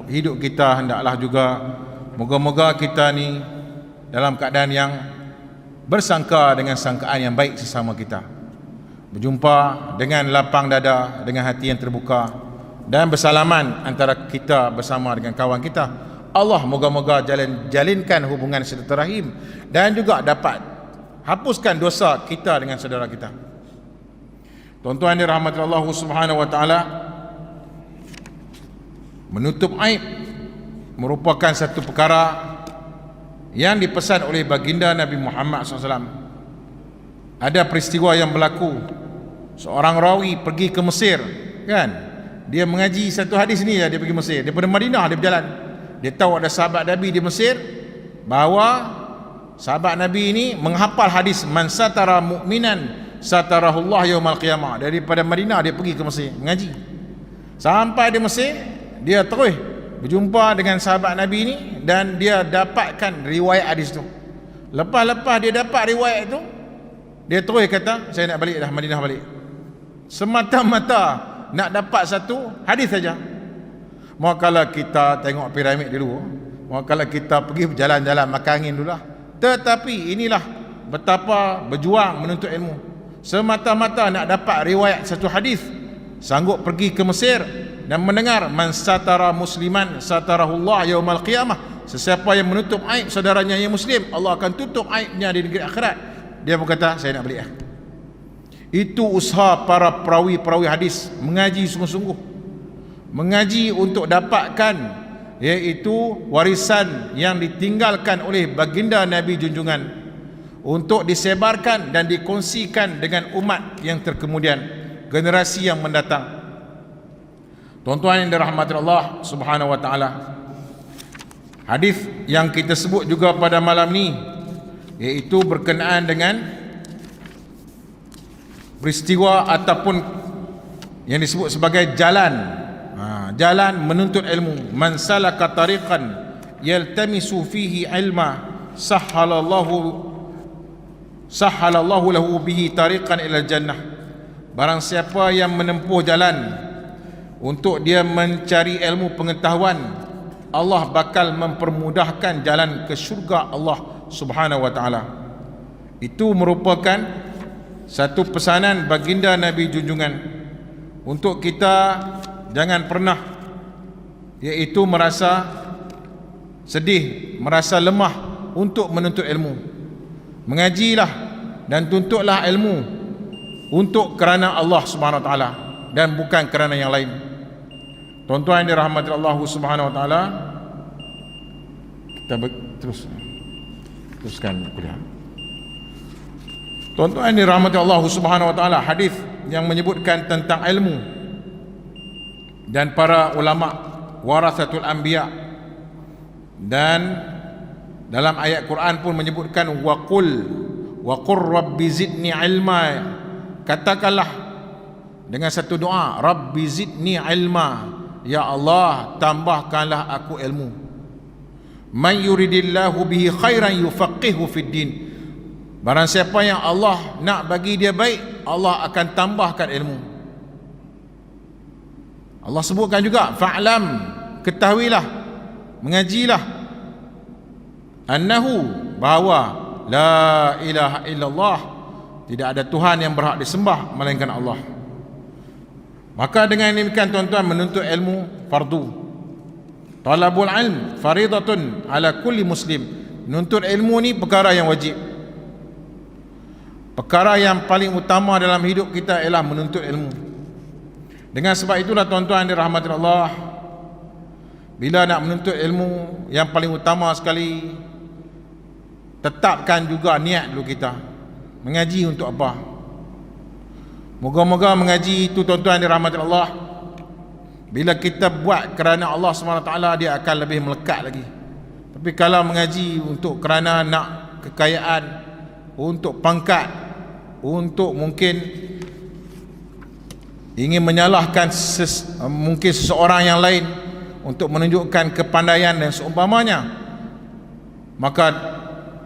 hidup kita hendaklah juga moga-moga kita ni dalam keadaan yang bersangka dengan sangkaan yang baik sesama kita, berjumpa dengan lapang dada, dengan hati yang terbuka, dan bersalaman antara kita bersama dengan kawan kita. Allah moga-moga jalinkan hubungan silaturahim dan juga dapat hapuskan dosa kita dengan saudara kita. Tuan-tuan dirahmati Allah Subhanahu wa taala, menutup aib merupakan satu perkara yang dipesan oleh baginda Nabi Muhammad SAW. Ada peristiwa yang berlaku, seorang rawi pergi ke Mesir, kan? Dia mengaji satu hadis ni, dia pergi Mesir, daripada Madinah dia berjalan. Dia tahu ada sahabat Nabi di Mesir, bahawa sahabat Nabi ini menghafal hadis man satara mu'minan satarahullah yaumal qiyamah. Daripada Madinah dia pergi ke Mesir mengaji. Sampai di Mesir, dia terus berjumpa dengan sahabat Nabi ini dan dia dapatkan riwayat hadis tu. Lepas dia dapat riwayat tu, dia terus kata, saya nak balik dah, Madinah balik. Semata-mata nak dapat satu hadis saja. Mau kalau kita tengok piramid dulu, mau kalau kita pergi berjalan-jalan makan angin dulu lah. Tetapi inilah betapa berjuang menuntut ilmu. Semata-mata nak dapat riwayat satu hadis, sanggup pergi ke Mesir dan mendengar man satara musliman satarahullah yaumal qiyamah. Sesiapa yang menutup aib saudaranya yang muslim, Allah akan tutup aibnya di negeri akhirat. Dia berkata, saya nak balik. Itu usaha para perawi-perawi hadis, mengaji sungguh-sungguh, mengaji untuk dapatkan iaitu warisan yang ditinggalkan oleh baginda Nabi junjungan, untuk disebarkan dan dikongsikan dengan umat yang terkemudian, generasi yang mendatang. Tuan-tuan yang dirahmati Allah Subhanahu wa taala, hadis yang kita sebut juga pada malam ni iaitu berkenaan dengan peristiwa ataupun yang disebut sebagai jalan jalan menuntut ilmu. Man salaka tariqan yaltamisu fihi ilma sahhalallahu lahu bihi tariqan ila jannah. Barang siapa yang menempuh jalan untuk dia mencari ilmu pengetahuan, Allah bakal mempermudahkan jalan ke syurga Allah Subhanahu wa taala. Itu merupakan satu pesanan baginda Nabi junjungan untuk kita jangan pernah iaitu merasa sedih, merasa lemah untuk menuntut ilmu. Mengajilah dan tuntutlah ilmu untuk kerana Allah Subhanahu wa taala dan bukan kerana yang lain. Tuan-tuan yang dirahmati Allah Subhanahu wa taala, kita teruskan kuliah. Tuan-tuan yang dirahmati Allah Subhanahu wa taala, hadis yang menyebutkan tentang ilmu dan para ulama warasatul anbiya, dan dalam ayat Quran pun menyebutkan wa qur rabbi zidni ilma. Katakanlah dengan satu doa, rabbi zidni ilma, ya Allah tambahkanlah aku ilmu. Man yuridillahu bihi khairan yufaqihu fid din. Barang siapa yang Allah nak bagi dia baik, Allah akan tambahkan ilmu. Allah sebutkan juga, fa'lam, ketahuilah, mengajilah, annahu, bahawa la ilaha illallah, tidak ada Tuhan yang berhak disembah melainkan Allah. Maka dengan demikian tuan-tuan, menuntut ilmu fardu. Talabul ilm faridatun ala kulli muslim. Menuntut ilmu ni perkara yang wajib. Perkara yang paling utama dalam hidup kita ialah menuntut ilmu. Dengan sebab itulah tuan-tuan dirahmati Allah, bila nak menuntut ilmu, yang paling utama sekali, tetapkan juga niat dulu kita. Mengaji untuk apa? Moga-moga mengaji itu tuan-tuan dirahmati Allah, bila kita buat kerana Allah SWT, dia akan lebih melekat lagi. Tapi kalau mengaji untuk kerana nak kekayaan, untuk pangkat, untuk mungkin ingin menyalahkan mungkin seseorang yang lain, untuk menunjukkan kepandaian dan seumpamanya, maka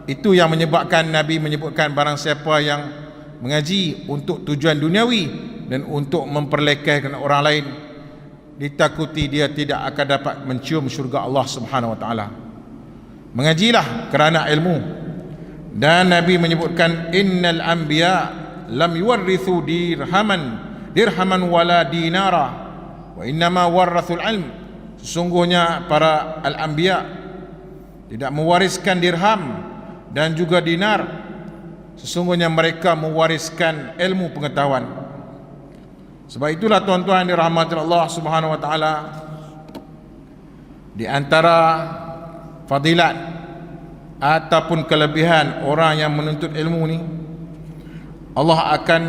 itu yang menyebabkan Nabi menyebutkan barang siapa yang mengaji untuk tujuan duniawi dan untuk memperlekehkan orang lain, ditakuti dia tidak akan dapat mencium syurga Allah Subhanahu wa taala. Mengajilah kerana ilmu. Dan Nabi menyebutkan, innal anbiya lam yuwarrithu dirhaman wala dinara wa innama warathul ilm. Sesungguhnya para al-anbiya tidak mewariskan dirham dan juga dinar, sesungguhnya mereka mewariskan ilmu pengetahuan. Sebab itulah tuan-tuan dirahmati Allah Subhanahu wa taala, di antara fadilat ataupun kelebihan orang yang menuntut ilmu ni, Allah akan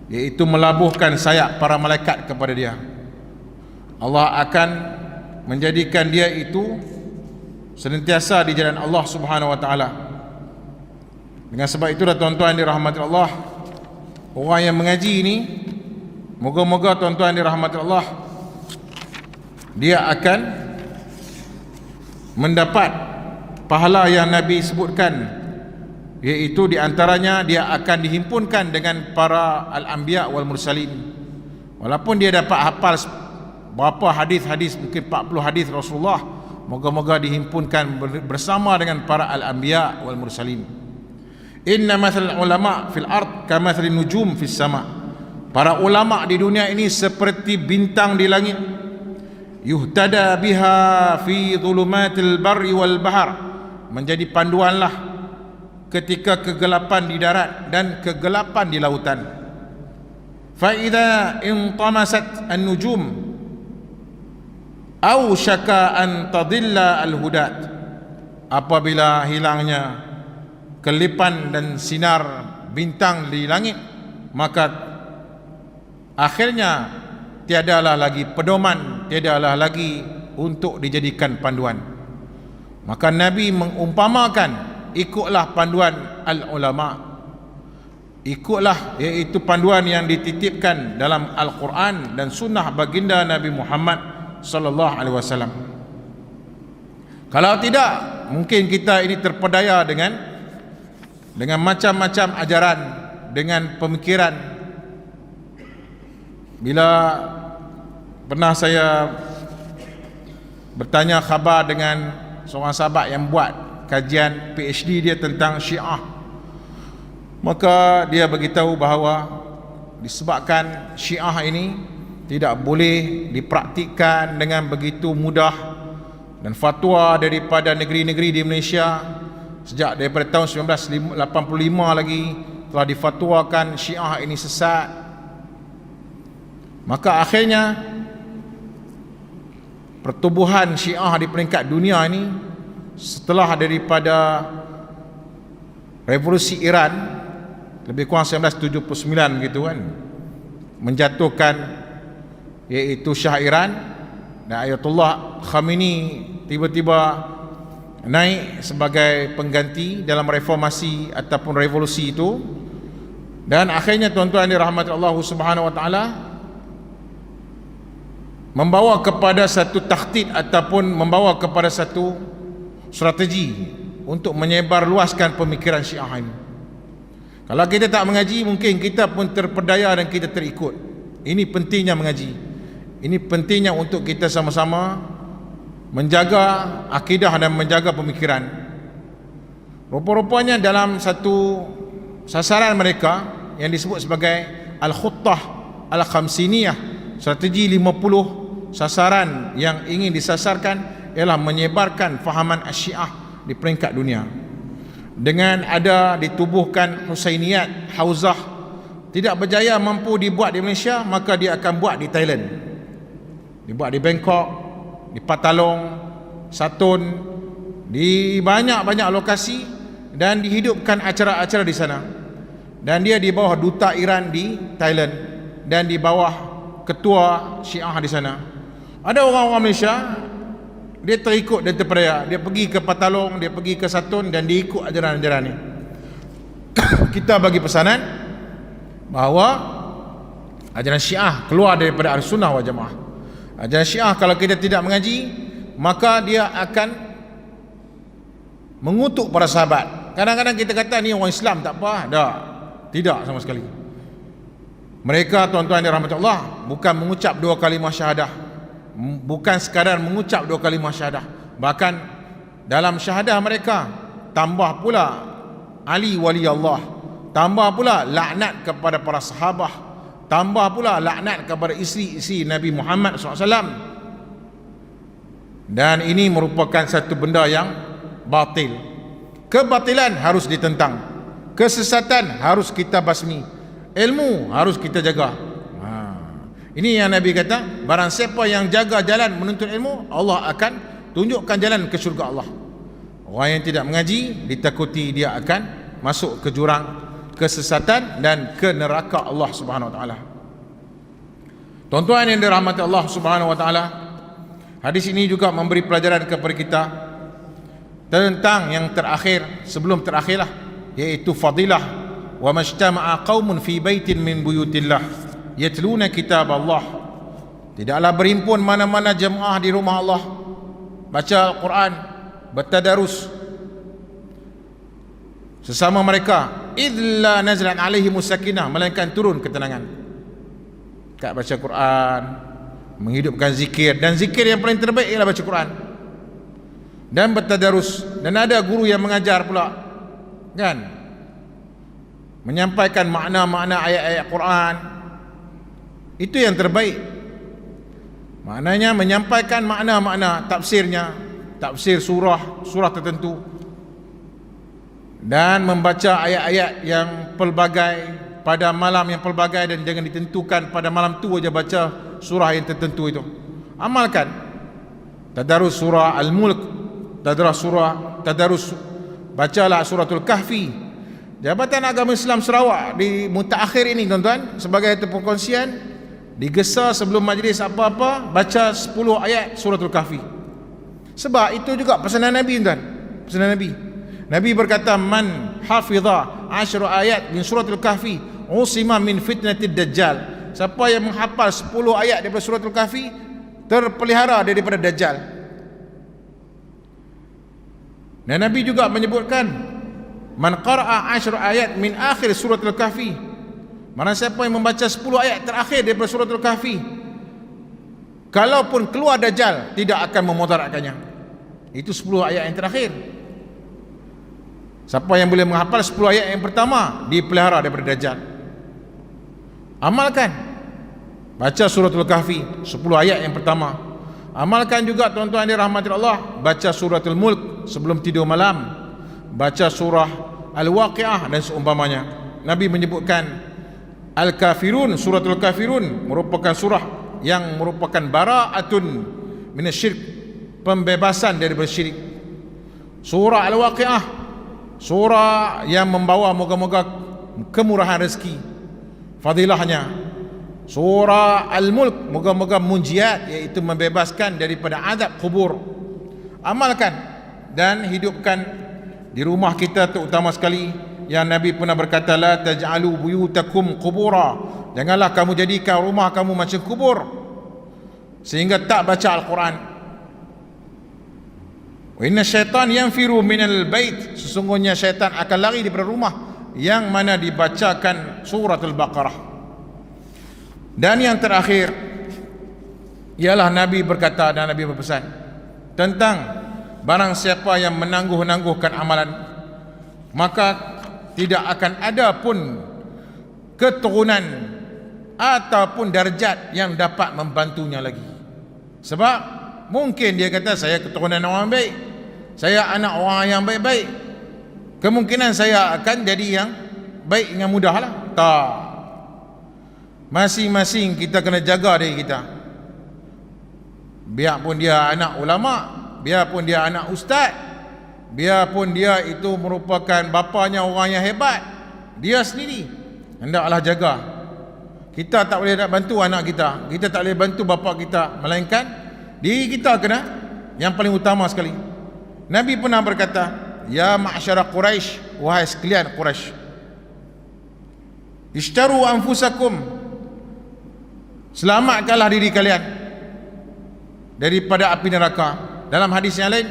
iaitu melabuhkan sayap para malaikat kepada dia. Allah akan menjadikan dia itu senantiasa di jalan Allah Subhanahu wa taala. Dengan sebab itulah tuan-tuan dirahmati Allah, orang yang mengaji ini, moga-moga tuan-tuan dirahmati Allah, dia akan mendapat pahala yang Nabi sebutkan, iaitu di antaranya dia akan dihimpunkan dengan para al-anbiya wal mursalin. Walaupun dia dapat hafal berapa hadis-hadis, mungkin 40 hadis Rasulullah, moga-moga dihimpunkan bersama dengan para al-anbiya wal mursalin. Inna mathal ulama fil ard kamathal nujum fis sama. Para ulama di dunia ini seperti bintang di langit, yuhtada biha fi dhulumatil barri wal bahr, menjadi panduanlah ketika kegelapan di darat dan kegelapan di lautan. Fa idza intamasat an-nujum aw syaka an tadilla al-hudat, apabila hilangnya kelipan dan sinar bintang di langit, maka akhirnya tiadalah lagi pedoman, tiadalah lagi untuk dijadikan panduan. Maka Nabi mengumpamakan, ikutlah panduan al-ulama, ikutlah iaitu panduan yang dititipkan dalam Al-Quran dan sunnah baginda Nabi Muhammad sallallahu alaihi wasallam. Kalau tidak, mungkin kita ini terpedaya dengan macam-macam ajaran, dengan pemikiran. Bila pernah saya bertanya khabar dengan seorang sahabat yang buat kajian PhD dia tentang Syiah, maka dia beritahu bahawa disebabkan Syiah ini tidak boleh dipraktikkan dengan begitu mudah, dan fatwa daripada negeri-negeri di Malaysia sejak daripada tahun 1985 lagi telah difatwakan Syiah ini sesat. Maka akhirnya pertubuhan Syiah di peringkat dunia ini setelah daripada revolusi Iran lebih kurang 1979 gitu kan, menjatuhkan iaitu Shah Iran, dan Ayatullah Khamenei tiba-tiba naik sebagai pengganti dalam reformasi ataupun revolusi itu. Dan akhirnya tuan-tuan dirahmati Allah Subhanahu wa taala, membawa kepada satu takhtid ataupun membawa kepada satu strategi untuk menyebar luaskan pemikiran Syiah ini. Kalau kita tak mengaji, mungkin kita pun terpedaya dan kita terikut. Ini pentingnya mengaji. Ini pentingnya untuk kita sama-sama menjaga akidah dan menjaga pemikiran. Rupa-rupanya dalam satu sasaran mereka yang disebut sebagai Al-Khuttah Al-Khamsiniyah, strategi 50 sasaran yang ingin disasarkan ialah menyebarkan fahaman Syiah di peringkat dunia. Dengan ada ditubuhkan Husainiyat, Hauzah tidak berjaya mampu dibuat di Malaysia, maka dia akan buat di Thailand, dibuat di Bangkok, di Patalong, Satun, di banyak-banyak lokasi, dan dihidupkan acara-acara di sana. Dan dia di bawah duta Iran di Thailand dan di bawah ketua Syiah di sana. Ada orang-orang Malaysia, dia terikut dan terpedaya. Dia pergi ke Patalong, dia pergi ke Satun, dan dia ikut ajaran-ajaran ni. Kita bagi pesanan bahawa ajaran Syiah keluar daripada Ahlussunnah wal Jamaah. Ajaran Syiah kalau kita tidak mengaji, maka dia akan mengutuk para sahabat. Kadang-kadang kita kata ni orang Islam, tak apa. Tak, tidak sama sekali. Mereka, tuan-tuan yang dirahmati Allah, bukan mengucap 2 kalimah syahadah, bukan sekadar mengucap 2 kalimah syahadah, bahkan dalam syahadah mereka tambah pula Ali wali Allah, tambah pula laknat kepada para sahabah, tambah pula laknat kepada isteri-isteri Nabi Muhammad SAW. Dan ini merupakan satu benda yang batil. Kebatilan harus ditentang, kesesatan harus kita basmi, ilmu harus kita jaga. Ini yang Nabi kata, barang siapa yang jaga jalan menuntut ilmu, Allah akan tunjukkan jalan ke syurga Allah. Orang yang tidak mengaji, ditakuti dia akan masuk ke jurang kesesatan dan ke neraka Allah Subhanahu wa taala. Tuan-tuan yang dirahmati Allah Subhanahu wa taala, hadis ini juga memberi pelajaran kepada kita tentang yang terakhir, sebelum terakhirlah, iaitu fadilah wa majtama'a qaumun fi baitin min buyutillah yatluna kitab Allah. Tidaklah berhimpun mana-mana jemaah di rumah Allah, baca Al-Quran, bertadarus sesama mereka, illa nazalan alaihimus sakinah, melainkan turun ketenangan. Kat baca Quran, menghidupkan zikir, dan zikir yang paling terbaik ialah baca Quran dan bertadarus. Dan ada guru yang mengajar pula, kan, menyampaikan makna-makna ayat-ayat Quran. Itu yang terbaik. Maknanya menyampaikan makna-makna, tafsirnya, tafsir surah tertentu, dan membaca ayat-ayat yang pelbagai pada malam yang pelbagai, dan jangan ditentukan pada malam tu aja baca surah yang tertentu itu. Amalkan. Tadarus surah Al-Mulk, tadarus bacalah suratul Kahfi. Jabatan Agama Islam Sarawak di mutaakhir ini, tuan-tuan, sebagai satu perkongsian, digesa sebelum majlis apa-apa baca 10 ayat suratul Kahfi. Sebab itu juga pesanan Nabi, tuan. Pesanan Nabi. Nabi berkata, man hafidha 10 ayat min suratul Kahfi usima min fitnatid dajjal. Siapa yang menghafal 10 ayat daripada suratul Kahfi terpelihara daripada dajjal. Dan Nabi juga menyebutkan, man qara'a 10 ayat min akhir surat Al-Kahfi, mana siapa yang membaca 10 ayat terakhir daripada surat Al-Kahfi, kalaupun keluar Dajjal tidak akan memudaratkannya. Itu 10 ayat yang terakhir. Siapa yang boleh menghafal 10 ayat yang pertama dipelihara daripada Dajjal. Amalkan, baca suratul Kahfi 10 ayat yang pertama. Amalkan juga tuan-tuan dirahmati Allah, baca suratul Mulk sebelum tidur malam, baca surah Al-Waqiah dan seumpamanya. Nabi menyebutkan Al-Kafirun, suratul Kafirun merupakan surah yang merupakan bara'atun minasyirk, pembebasan daripada syirik. Surah Al-Waqiah, surah yang membawa moga-moga kemurahan rezeki, fadilahnya. Surah Al-Mulk, moga-moga munjiat, iaitu membebaskan daripada azab kubur. Amalkan dan hidupkan di rumah kita, terutama sekali yang Nabi pernah berkata, la taj'alu buyutakum qubura, janganlah kamu jadikan rumah kamu macam kubur sehingga tak baca Al-Quran. Wa inna syaitan yanfiru minal bait, sesungguhnya syaitan akan lari daripada rumah yang mana dibacakan surat Al-Baqarah. Dan yang terakhir ialah Nabi berkata dan Nabi berpesan tentang barang siapa yang menangguh-nangguhkan amalan, maka tidak akan ada pun keturunan ataupun darjat yang dapat membantunya lagi. Sebab mungkin dia kata, saya keturunan orang baik, saya anak orang yang baik-baik, kemungkinan saya akan jadi yang baik dengan mudah lah. Tak, masing-masing kita kena jaga diri kita. Biarpun dia anak ulama, biarpun dia anak ustaz, biarpun dia itu merupakan bapanya orang yang hebat, dia sendiri hendaklah jaga. Kita tak boleh nak bantu anak kita, kita tak boleh bantu bapa kita, melainkan diri kita kena yang paling utama sekali. Nabi pernah berkata, ya ma'syara Quraisy, wahai sekalian Quraisy, ishtaru anfusakum, selamatkanlah diri kalian daripada api neraka. Dalam hadis yang lain,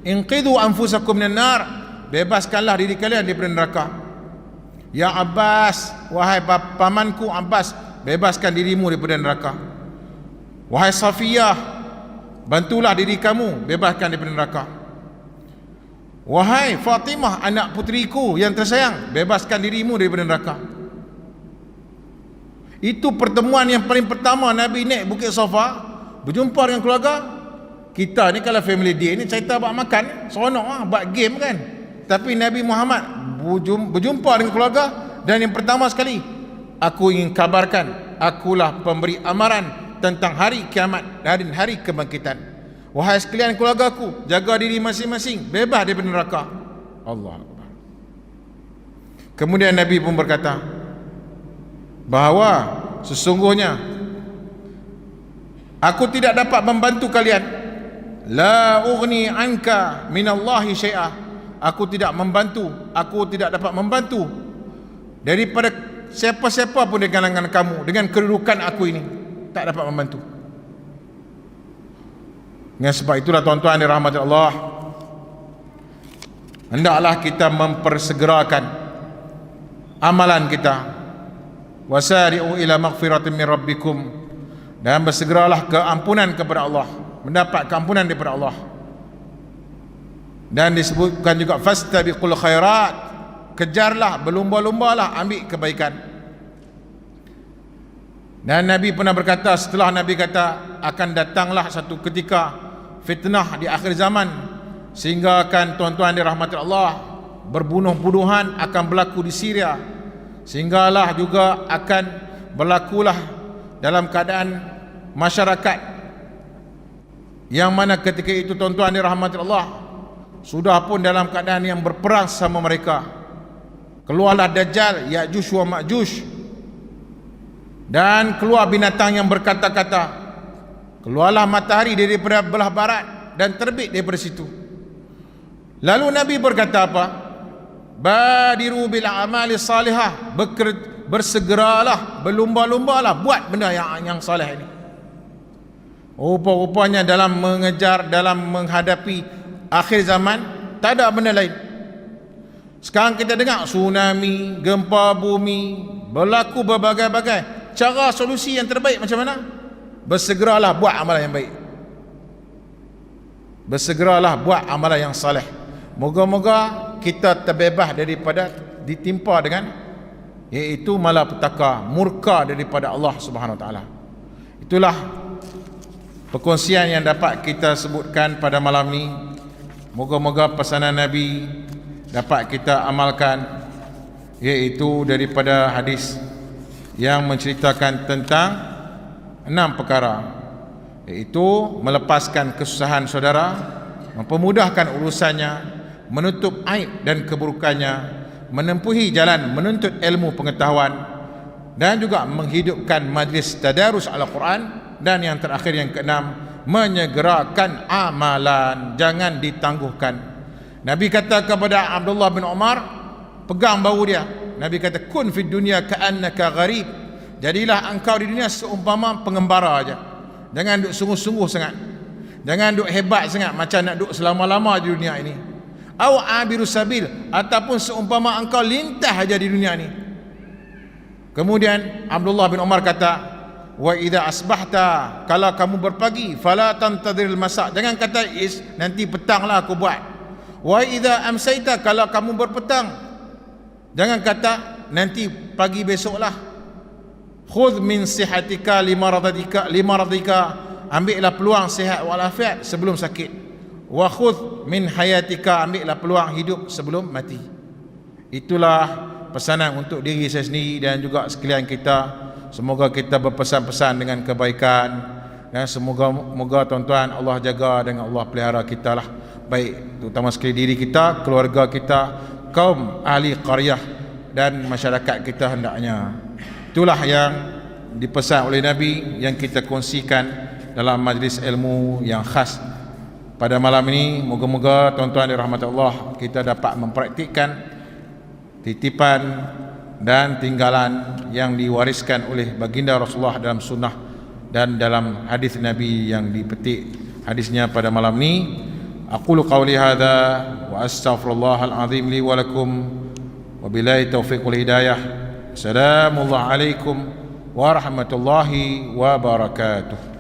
inqidhu anfusakum minan nar, bebaskanlah diri kalian daripada neraka. Ya Abbas, wahai pamanku Abbas, bebaskan dirimu daripada neraka. Wahai Safiyah, bantulah diri kamu bebaskan daripada neraka. Wahai Fatimah, anak putriku yang tersayang, bebaskan dirimu daripada neraka. Itu pertemuan yang paling pertama Nabi naik Bukit Safa, berjumpa dengan keluarga. Kita ni kalau family day ni cerita buat makan, seronok lah, buat game kan. Tapi Nabi Muhammad berjumpa dengan keluarga, dan yang pertama sekali, aku ingin kabarkan, akulah pemberi amaran tentang hari kiamat dan hari kebangkitan. Wahai sekalian keluargaku, jaga diri masing-masing, bebas daripada neraka. Allah Akbar. Kemudian Nabi pun berkata bahawa sesungguhnya aku tidak dapat membantu kalian, la ughni anka minallahi syai'ah, aku tidak dapat membantu daripada siapa-siapa pun di kalangan kamu dengan kedudukan aku ini, tak dapat membantu. Dengan sebab itulah tuan-tuan dirahmati Allah, hendaklah kita mempersegerakan amalan kita. Wasari'u ila maghfiratin min rabbikum, dan bersegeralah ke ampunan kepada Allah, mendapat keampunan daripada Allah. Dan disebutkan juga fastabiqul khairat, kejarlah, berlumba-lumbalah ambil kebaikan. Dan Nabi pernah berkata, setelah Nabi kata akan datanglah satu ketika fitnah di akhir zaman, sehingga akan tuan-tuan dirahmati Allah, berbunuh-bunuhan akan berlaku di Syria, sehinggalah juga akan berlakulah dalam keadaan masyarakat yang mana ketika itu tuan-tuan dirahmati Allah sudah pun dalam keadaan yang berperang sama mereka. Keluarlah Dajjal, Ya'juj wa Ma'juj, dan keluar binatang yang berkata-kata. Keluarlah matahari daripada belah barat dan terbit daripada situ. Lalu Nabi berkata apa? Badiru bil amali salihah, bersegeralah, berlumba-lumbalah buat benda yang salih ini. Rupa-rupanya dalam menghadapi akhir zaman, tak ada benda lain. Sekarang kita dengar tsunami, gempa bumi, berlaku berbagai-bagai. Cara solusi yang terbaik macam mana? Bersegeralah buat amalan yang baik. Bersegeralah buat amalan yang saleh. Moga-moga kita terbebas daripada ditimpa dengan iaitu malapetaka, murka daripada Allah Subhanahu Wa Taala. Itulah perkongsian yang dapat kita sebutkan pada malam ini. Moga-moga pesanan Nabi dapat kita amalkan, iaitu daripada hadis yang menceritakan tentang 6 perkara, iaitu melepaskan kesusahan saudara, mempermudahkan urusannya, menutup aib dan keburukannya, menempuhi jalan menuntut ilmu pengetahuan, dan juga menghidupkan majlis tadarus Al-Quran, dan yang terakhir yang keenam, menyegerakan amalan, jangan ditangguhkan. Nabi kata kepada Abdullah bin Umar, pegang bahu dia, Nabi kata, kun fid dunya ka'annaka gharib, jadilah engkau di dunia seumpama pengembara aja. Jangan duk sungguh-sungguh sangat, jangan duk hebat sangat macam nak duk selama-lama di dunia ini. Au abiru sabil, ataupun seumpama engkau lintas aja di dunia ini. Kemudian Abdullah bin Umar kata, wa idza asbahta, kalau kamu berpagi, fala tantadhiril masa, jangan kata nanti petanglah aku buat. Wa idza amsayta, kalau kamu berpetang, jangan kata nanti pagi besoklah. Khudh min sihatika limaradika, ambillah peluang sihat walafiat sebelum sakit. Wa khudh min hayatika, ambillah peluang hidup sebelum mati. Itulah pesanan untuk diri saya sendiri dan juga sekalian kita. Semoga kita berpesan-pesan dengan kebaikan, dan semoga tuan-tuan Allah jaga dan Allah pelihara kita lah, baik terutama sekali diri kita, keluarga kita, kaum ahli qaryah dan masyarakat kita hendaknya. Itulah yang dipesan oleh Nabi yang kita kongsikan dalam majlis ilmu yang khas pada malam ini. Moga-moga tuan-tuan dirahmati Allah, kita dapat mempraktikkan titipan dan tinggalan yang diwariskan oleh baginda Rasulullah dalam sunnah dan dalam hadis Nabi yang dipetik hadisnya pada malam ini. Aqulu qawli hadza wa astaghfirullahal azim li wa lakum wa billahi taufiq wal hidayah. Assalamualaikum warahmatullahi wabarakatuh.